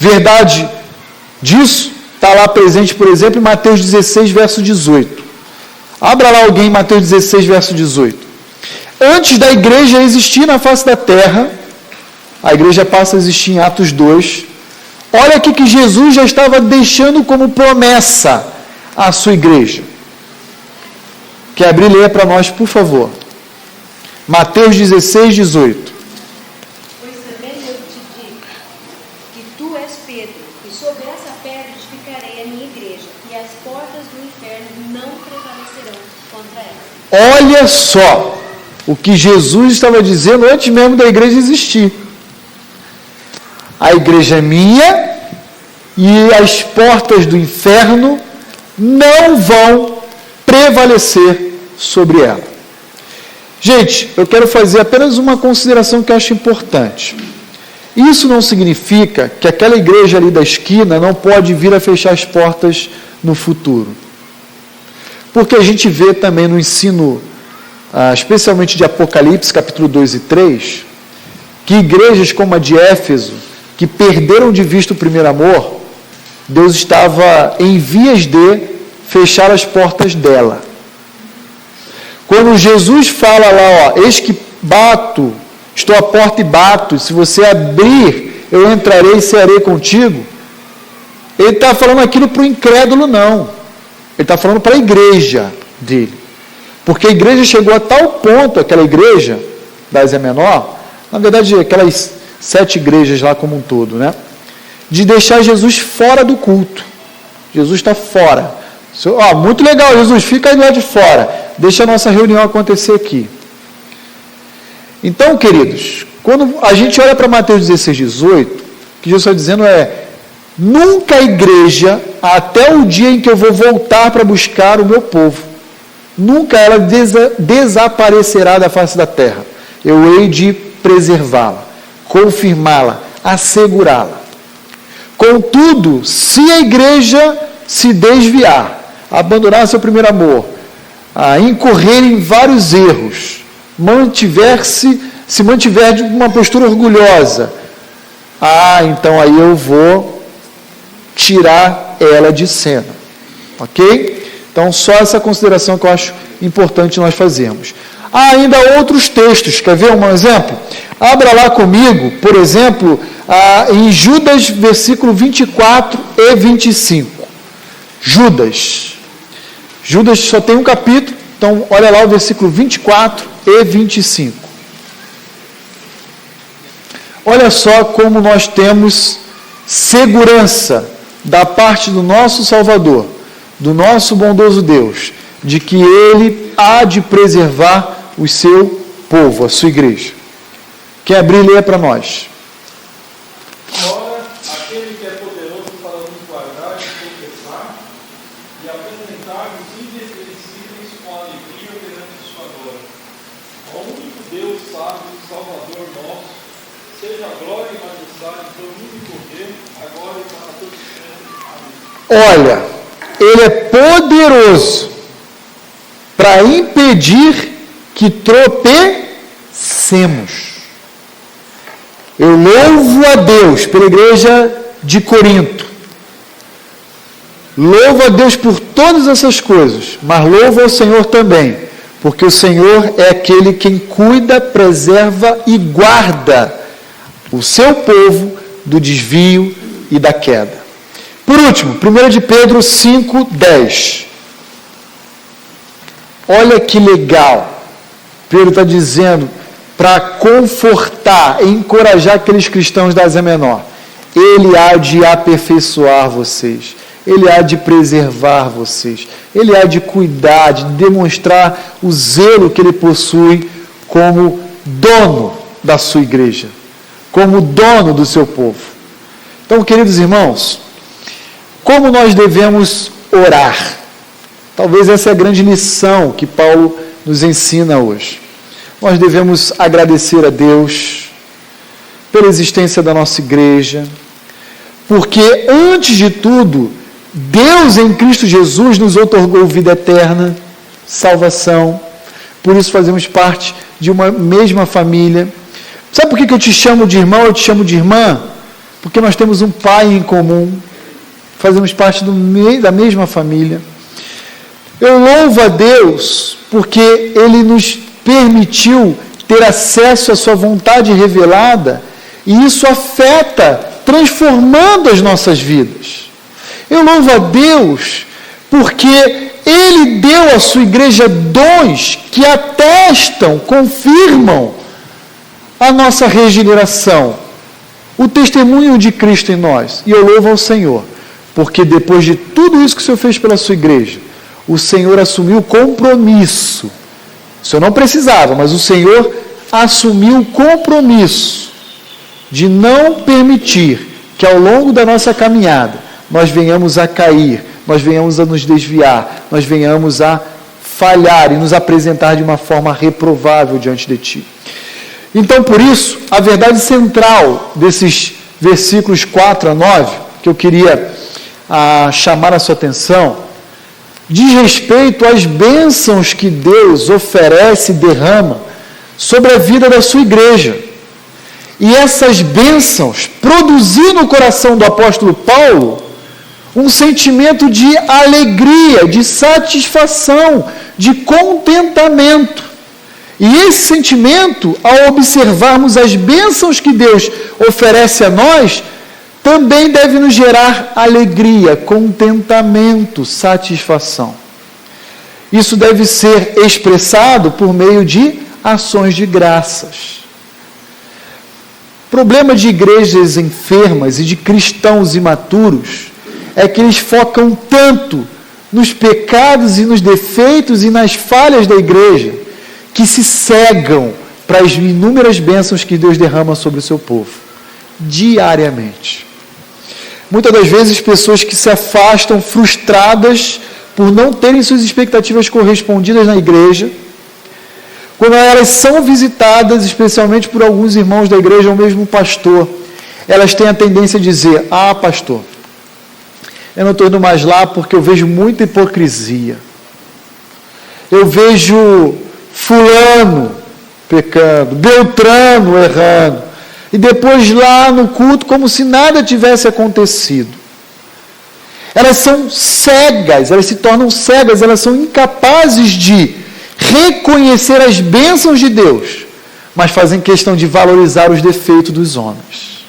Verdade disso está lá presente, por exemplo, em Mateus 16, verso 18. Abra lá alguém em Mateus 16, verso 18. Antes da igreja existir na face da terra, a igreja passa a existir em Atos 2. Olha aqui que Jesus já estava deixando como promessa a sua igreja. Quer abrir e ler para nós, por favor. Mateus 16, 18. Pois também eu te digo que tu és Pedro, e sobre essa pedra edificarei a minha igreja, e as portas do inferno não prevalecerão contra ela. Olha só o que Jesus estava dizendo antes mesmo da igreja existir. A igreja é minha e as portas do inferno não vão prevalecer sobre ela. Gente, eu quero fazer apenas uma consideração que eu acho importante. Isso não significa que aquela igreja ali da esquina não pode vir a fechar as portas no futuro. Porque a gente vê também no ensino, especialmente de Apocalipse, capítulo 2 e 3, que igrejas como a de Éfeso, que perderam de vista o primeiro amor, Deus estava em vias de fechar as portas dela. Quando Jesus fala lá, eis que bato, estou à porta e bato, se você abrir, eu entrarei e cearei contigo, ele está falando aquilo para o incrédulo, não. Ele está falando para a igreja dele. Porque a igreja chegou a tal ponto, aquela igreja da Ásia Menor, na verdade, aquelas 7 igrejas lá como um todo, né? De deixar Jesus fora do culto. Jesus está fora. Muito legal, Jesus, fica aí do lado de fora. Deixa a nossa reunião acontecer aqui. Então, queridos, quando a gente olha para Mateus 16, 18, o que Jesus está dizendo nunca a igreja, até o dia em que eu vou voltar para buscar o meu povo, nunca ela desaparecerá da face da terra. Eu hei de preservá-la, confirmá-la, assegurá-la. Contudo, se a igreja se desviar, abandonar seu primeiro amor, incorrer em vários erros, se mantiver de uma postura orgulhosa, então aí eu vou tirar ela de cena. Ok? Então, só essa consideração que eu acho importante nós fazermos. Há ainda outros textos. Quer ver um exemplo? Abra lá comigo, por exemplo, em Judas, versículo 24 e 25. Judas. Judas só tem um capítulo, então olha lá o versículo 24 e 25. Olha só como nós temos segurança da parte do nosso Salvador, do nosso bondoso Deus, de que Ele há de preservar o seu povo, a sua igreja. Quer abrir e ler para nós? Ora, aquele que é poderoso para nos guardar e confessar e apresentar os irrepreensíveis com alegria perante sua glória. Ao único Deus sábio e Salvador nosso, seja a glória e majestade, domínio e poder, agora e para todos sempre. Amém. Olha, Ele é poderoso para impedir que tropecemos. Eu louvo a Deus pela igreja de Corinto. Louvo a Deus por todas essas coisas, mas louvo ao Senhor também, porque o Senhor é aquele quem cuida, preserva e guarda o seu povo do desvio e da queda. Por último, 1 de Pedro 5:10. Olha que legal. Pedro está dizendo para confortar e encorajar aqueles cristãos da Ásia Menor. Ele há de aperfeiçoar vocês. Ele há de preservar vocês. Ele há de cuidar, de demonstrar o zelo que ele possui como dono da sua igreja, como dono do seu povo. Então, queridos irmãos, como nós devemos orar? Talvez essa é a grande lição que Paulo nos ensina hoje. Nós devemos agradecer a Deus pela existência da nossa igreja, porque, antes de tudo, Deus em Cristo Jesus nos outorgou vida eterna, salvação. Por isso fazemos parte de uma mesma família. Sabe por que eu te chamo de irmão, eu te chamo de irmã? Porque nós temos um pai em comum, fazemos parte da mesma família. Eu louvo a Deus porque Ele nos permitiu ter acesso à sua vontade revelada, e isso afeta, transformando as nossas vidas. Eu louvo a Deus porque Ele deu à sua igreja dons que atestam, confirmam a nossa regeneração, o testemunho de Cristo em nós. E eu louvo ao Senhor, porque depois de tudo isso que o Senhor fez pela sua igreja, o Senhor assumiu o compromisso. O Senhor não precisava, mas o Senhor assumiu o compromisso de não permitir que ao longo da nossa caminhada nós venhamos a cair, nós venhamos a nos desviar, nós venhamos a falhar e nos apresentar de uma forma reprovável diante de Ti. Então, por isso, a verdade central desses versículos 4 a 9, que eu queria chamar a sua atenção, diz respeito às bênçãos que Deus oferece e derrama sobre a vida da sua igreja. E essas bênçãos produziram no coração do apóstolo Paulo um sentimento de alegria, de satisfação, de contentamento. E esse sentimento, ao observarmos as bênçãos que Deus oferece a nós, também deve nos gerar alegria, contentamento, satisfação. Isso deve ser expressado por meio de ações de graças. O problema de igrejas enfermas e de cristãos imaturos é que eles focam tanto nos pecados e nos defeitos e nas falhas da igreja, que se cegam para as inúmeras bênçãos que Deus derrama sobre o seu povo, diariamente. Muitas das vezes, pessoas que se afastam frustradas por não terem suas expectativas correspondidas na igreja, quando elas são visitadas, especialmente por alguns irmãos da igreja ou mesmo pastor, elas têm a tendência a dizer: ah, pastor, eu não estou indo mais lá porque eu vejo muita hipocrisia. Eu vejo fulano pecando, Beltrano errando, e depois lá no culto como se nada tivesse acontecido. Elas são cegas, elas se tornam cegas, elas são incapazes de reconhecer as bênçãos de Deus, mas fazem questão de valorizar os defeitos dos homens.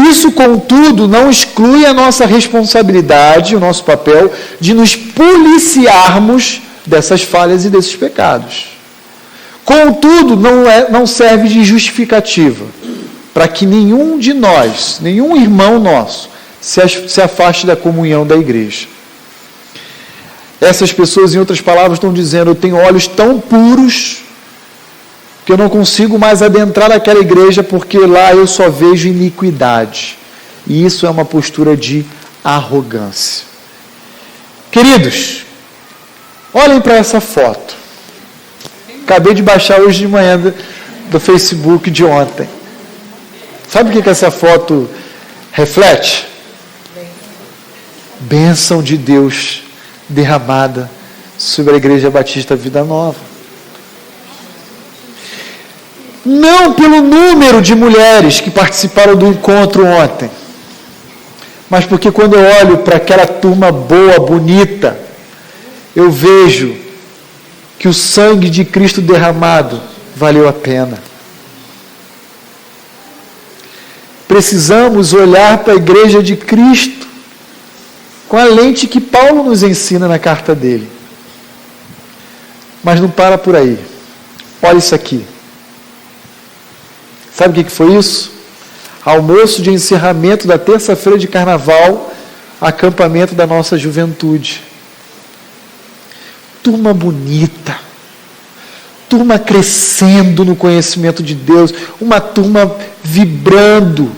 Isso, contudo, não exclui a nossa responsabilidade, o nosso papel, de nos policiarmos dessas falhas e desses pecados. Contudo, não serve de justificativa para que nenhum de nós, nenhum irmão nosso, se afaste da comunhão da igreja. Essas pessoas, em outras palavras, estão dizendo: eu tenho olhos tão puros que eu não consigo mais adentrar naquela igreja porque lá eu só vejo iniquidade. E isso é uma postura de arrogância. Queridos, olhem para essa foto. Acabei de baixar hoje de manhã do Facebook de ontem. Sabe o que essa foto reflete? Bênção de Deus derramada sobre a Igreja Batista Vida Nova. Não pelo número de mulheres que participaram do encontro ontem, mas porque quando eu olho para aquela turma boa, bonita, eu vejo que o sangue de Cristo derramado valeu a pena. Precisamos olhar para a Igreja de Cristo com a lente que Paulo nos ensina na carta dele. Mas não para por aí. Olha isso aqui. Sabe o que foi isso? Almoço de encerramento da terça-feira de carnaval, acampamento da nossa juventude. Turma bonita, turma crescendo no conhecimento de Deus, uma turma vibrando,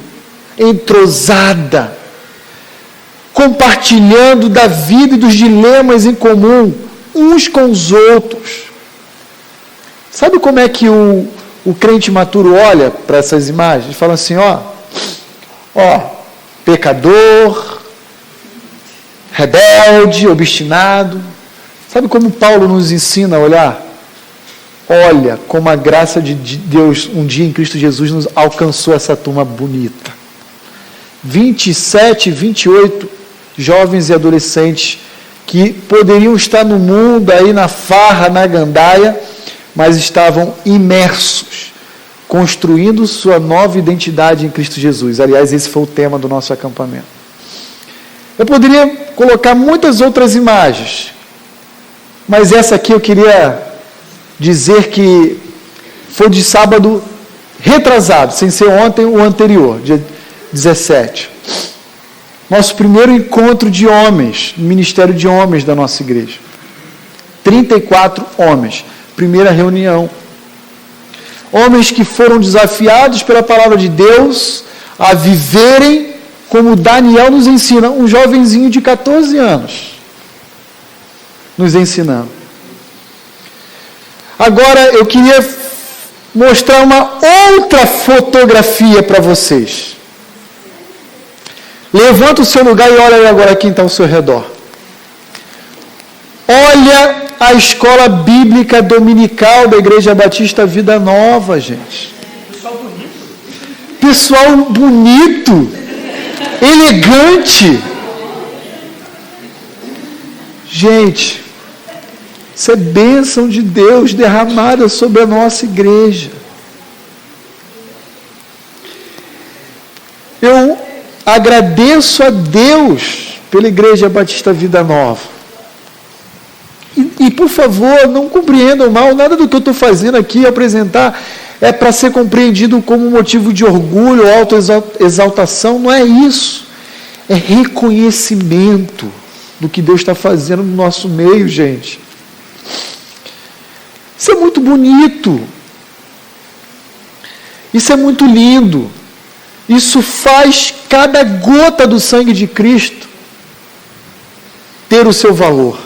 entrosada, compartilhando da vida e dos dilemas em comum, uns com os outros. Sabe como é que o crente maturo olha para essas imagens? Fala assim, ó, pecador, rebelde, obstinado. Sabe como Paulo nos ensina a olhar? Olha como a graça de Deus um dia em Cristo Jesus nos alcançou essa turma bonita. 27, 28 jovens e adolescentes que poderiam estar no mundo aí na farra, na gandaia, mas estavam imersos, construindo sua nova identidade em Cristo Jesus. Aliás, esse foi o tema do nosso acampamento. Eu poderia colocar muitas outras imagens, mas essa aqui eu queria dizer que foi de sábado retrasado, sem ser ontem o anterior, dia 17. Nosso primeiro encontro de homens, ministério de homens da nossa igreja. 34 homens, primeira reunião. Homens que foram desafiados pela palavra de Deus a viverem como Daniel nos ensina, um jovenzinho de 14 anos, nos ensinando. Agora eu queria mostrar uma outra fotografia para vocês. Levanta o seu lugar e olha aí agora quem está ao seu redor. Olha a escola bíblica dominical da Igreja Batista Vida Nova, gente. Pessoal bonito, elegante. Gente, isso é bênção de Deus derramada sobre a nossa igreja. Eu agradeço a Deus pela Igreja Batista Vida Nova. E por favor, não compreendam mal, nada do que eu estou fazendo aqui, apresentar, é para ser compreendido como motivo de orgulho, autoexaltação, não é isso. É reconhecimento do que Deus está fazendo no nosso meio, gente. Isso é muito bonito. Isso é muito lindo. Isso faz cada gota do sangue de Cristo ter o seu valor.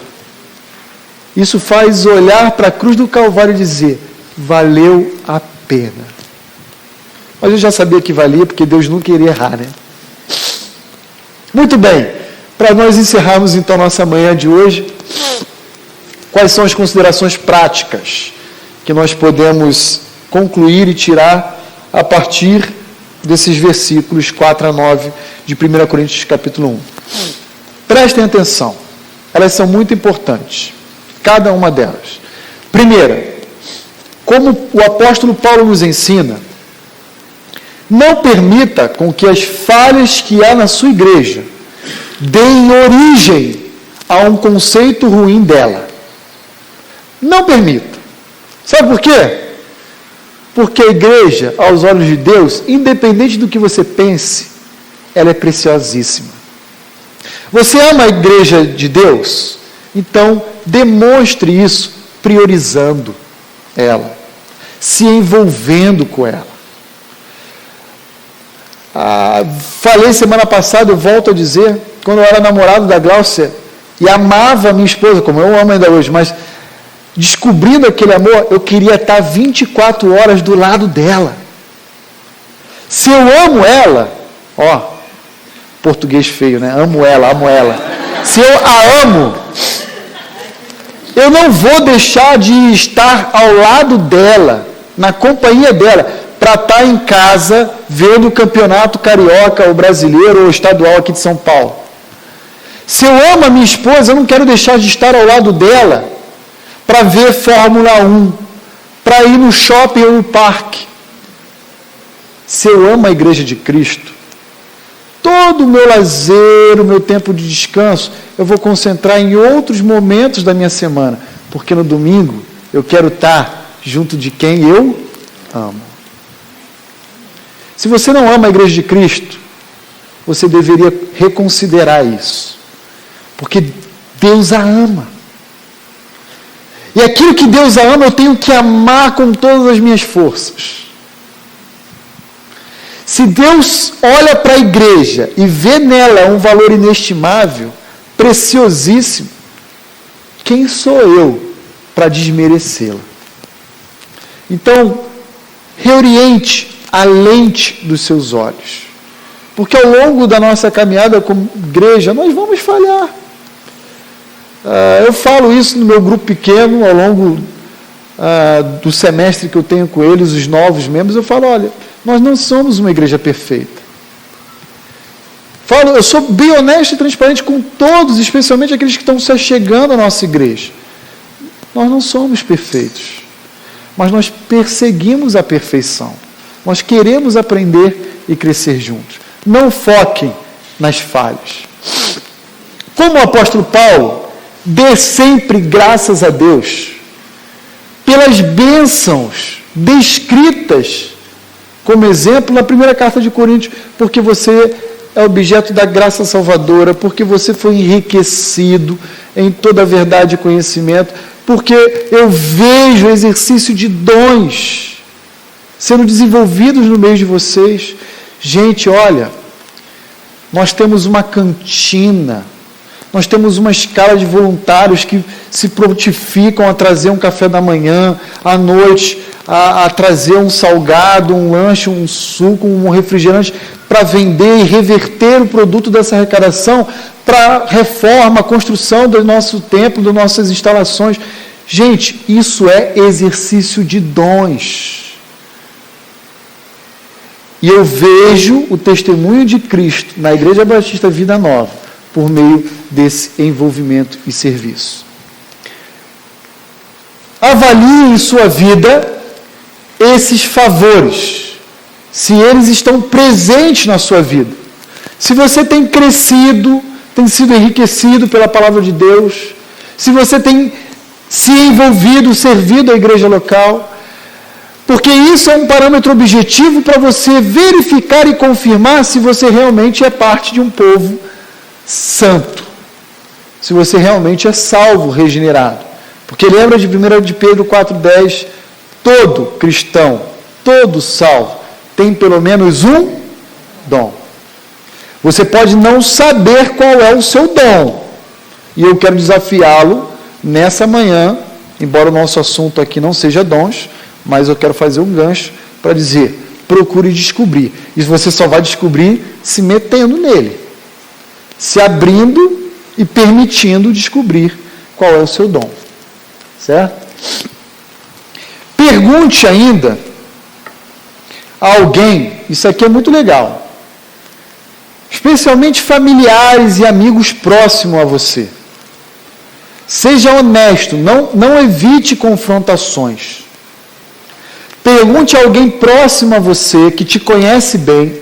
Isso faz olhar para a cruz do Calvário e dizer, valeu a pena. Mas eu já sabia que valia, porque Deus nunca iria errar, né? Muito bem, para nós encerrarmos então nossa manhã de hoje, quais são as considerações práticas que nós podemos concluir e tirar a partir desses versículos 4 a 9 de 1 Coríntios capítulo 1. Prestem atenção, elas são muito importantes, cada uma delas. Primeira, como o apóstolo Paulo nos ensina, Não permita com que as falhas que há na sua igreja deem origem a um conceito ruim dela. Não permita. Sabe por quê? Porque a igreja, aos olhos de Deus, independente do que você pense, ela é preciosíssima. Você ama a igreja de Deus? Então, demonstre isso priorizando ela, se envolvendo com ela. Falei semana passada, eu volto a dizer, quando eu era namorado da Gláucia e amava a minha esposa, como eu amo ainda hoje, mas descobrindo aquele amor, eu queria estar 24 horas do lado dela. Se eu amo ela, português feio, né? Amo ela. Se eu a amo, eu não vou deixar de estar ao lado dela, na companhia dela, para estar em casa vendo o campeonato carioca, ou brasileiro, ou estadual aqui de São Paulo. Se eu amo a minha esposa, eu não quero deixar de estar ao lado dela para ver Fórmula 1, para ir no shopping ou no parque. Se eu amo a igreja de Cristo, todo o meu lazer, o meu tempo de descanso, eu vou concentrar em outros momentos da minha semana, porque no domingo eu quero estar junto de quem eu amo. Se você não ama a igreja de Cristo, você deveria reconsiderar isso, porque Deus a ama. E aquilo que Deus a ama, eu tenho que amar com todas as minhas forças. Se Deus olha para a igreja e vê nela um valor inestimável, preciosíssimo, quem sou eu para desmerecê-la? Então, reoriente a lente dos seus olhos. Porque ao longo da nossa caminhada como igreja, nós vamos falhar. Eu falo isso no meu grupo pequeno, ao longo do semestre que eu tenho com eles, os novos membros, eu falo, olha, nós não somos uma igreja perfeita. Eu sou bem honesto e transparente com todos, especialmente aqueles que estão se achegando à nossa igreja. Nós não somos perfeitos, mas nós perseguimos a perfeição. Nós queremos aprender e crescer juntos. Não foquem nas falhas. Como o apóstolo Paulo, dê sempre graças a Deus pelas bênçãos descritas como exemplo na primeira carta de Coríntios, porque você é objeto da graça salvadora, porque você foi enriquecido em toda a verdade e conhecimento, porque eu vejo o exercício de dons sendo desenvolvidos no meio de vocês. Gente, olha, nós temos uma cantina, nós temos uma escala de voluntários que se prontificam a trazer um café da manhã, à noite, a trazer um salgado, um lanche, um suco, um refrigerante, para vender e reverter o produto dessa arrecadação para reforma, construção do nosso templo, das nossas instalações. Gente, isso é exercício de dons. E eu vejo o testemunho de Cristo na Igreja Batista Vida Nova por meio desse envolvimento e serviço. Avalie em sua vida esses favores, se eles estão presentes na sua vida. Se você tem crescido, tem sido enriquecido pela palavra de Deus, se você tem se envolvido, servido à igreja local, porque isso é um parâmetro objetivo para você verificar e confirmar se você realmente é parte de um povo santo, se você realmente é salvo, regenerado. Porque lembra de 1 de Pedro 4,10, todo cristão, todo salvo, tem pelo menos um dom. Você pode não saber qual é o seu dom, e eu quero desafiá-lo nessa manhã, embora o nosso assunto aqui não seja dons, mas eu quero fazer um gancho para dizer, procure descobrir. E você só vai descobrir se metendo nele, se abrindo e permitindo descobrir qual é o seu dom. Certo? Pergunte ainda a alguém, isso aqui é muito legal, especialmente familiares e amigos próximos a você. Seja honesto, não evite confrontações. Pergunte a alguém próximo a você, que te conhece bem,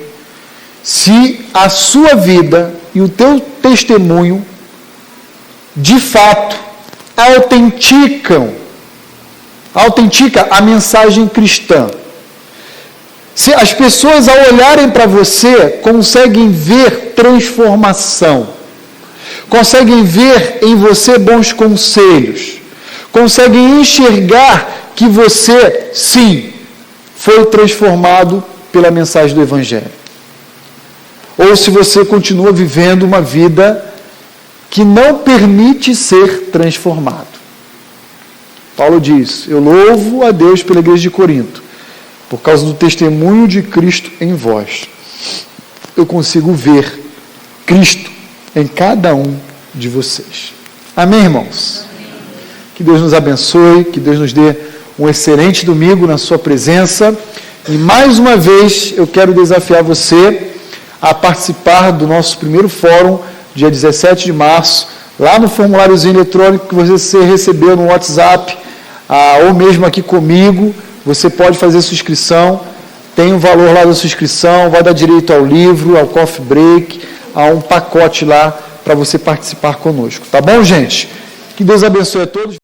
se a sua vida e o teu testemunho, de fato, autentica a mensagem cristã. Se as pessoas, ao olharem para você, conseguem ver transformação, conseguem ver em você bons conselhos, conseguem enxergar que você, sim, foi transformado pela mensagem do Evangelho. Ou se você continua vivendo uma vida que não permite ser transformado. Paulo diz: eu louvo a Deus pela igreja de Corinto, por causa do testemunho de Cristo em vós. Eu consigo ver Cristo em cada um de vocês. Amém, irmãos? Que Deus nos abençoe, que Deus nos dê um excelente domingo na sua presença. E mais uma vez eu quero desafiar você a participar do nosso primeiro fórum, dia 17 de março, lá no formuláriozinho eletrônico que você recebeu no WhatsApp, ou mesmo aqui comigo. Você pode fazer sua inscrição, tem um valor lá da sua inscrição, vai dar direito ao livro, ao coffee break, a um pacote lá para você participar conosco. Tá bom, gente? Que Deus abençoe a todos.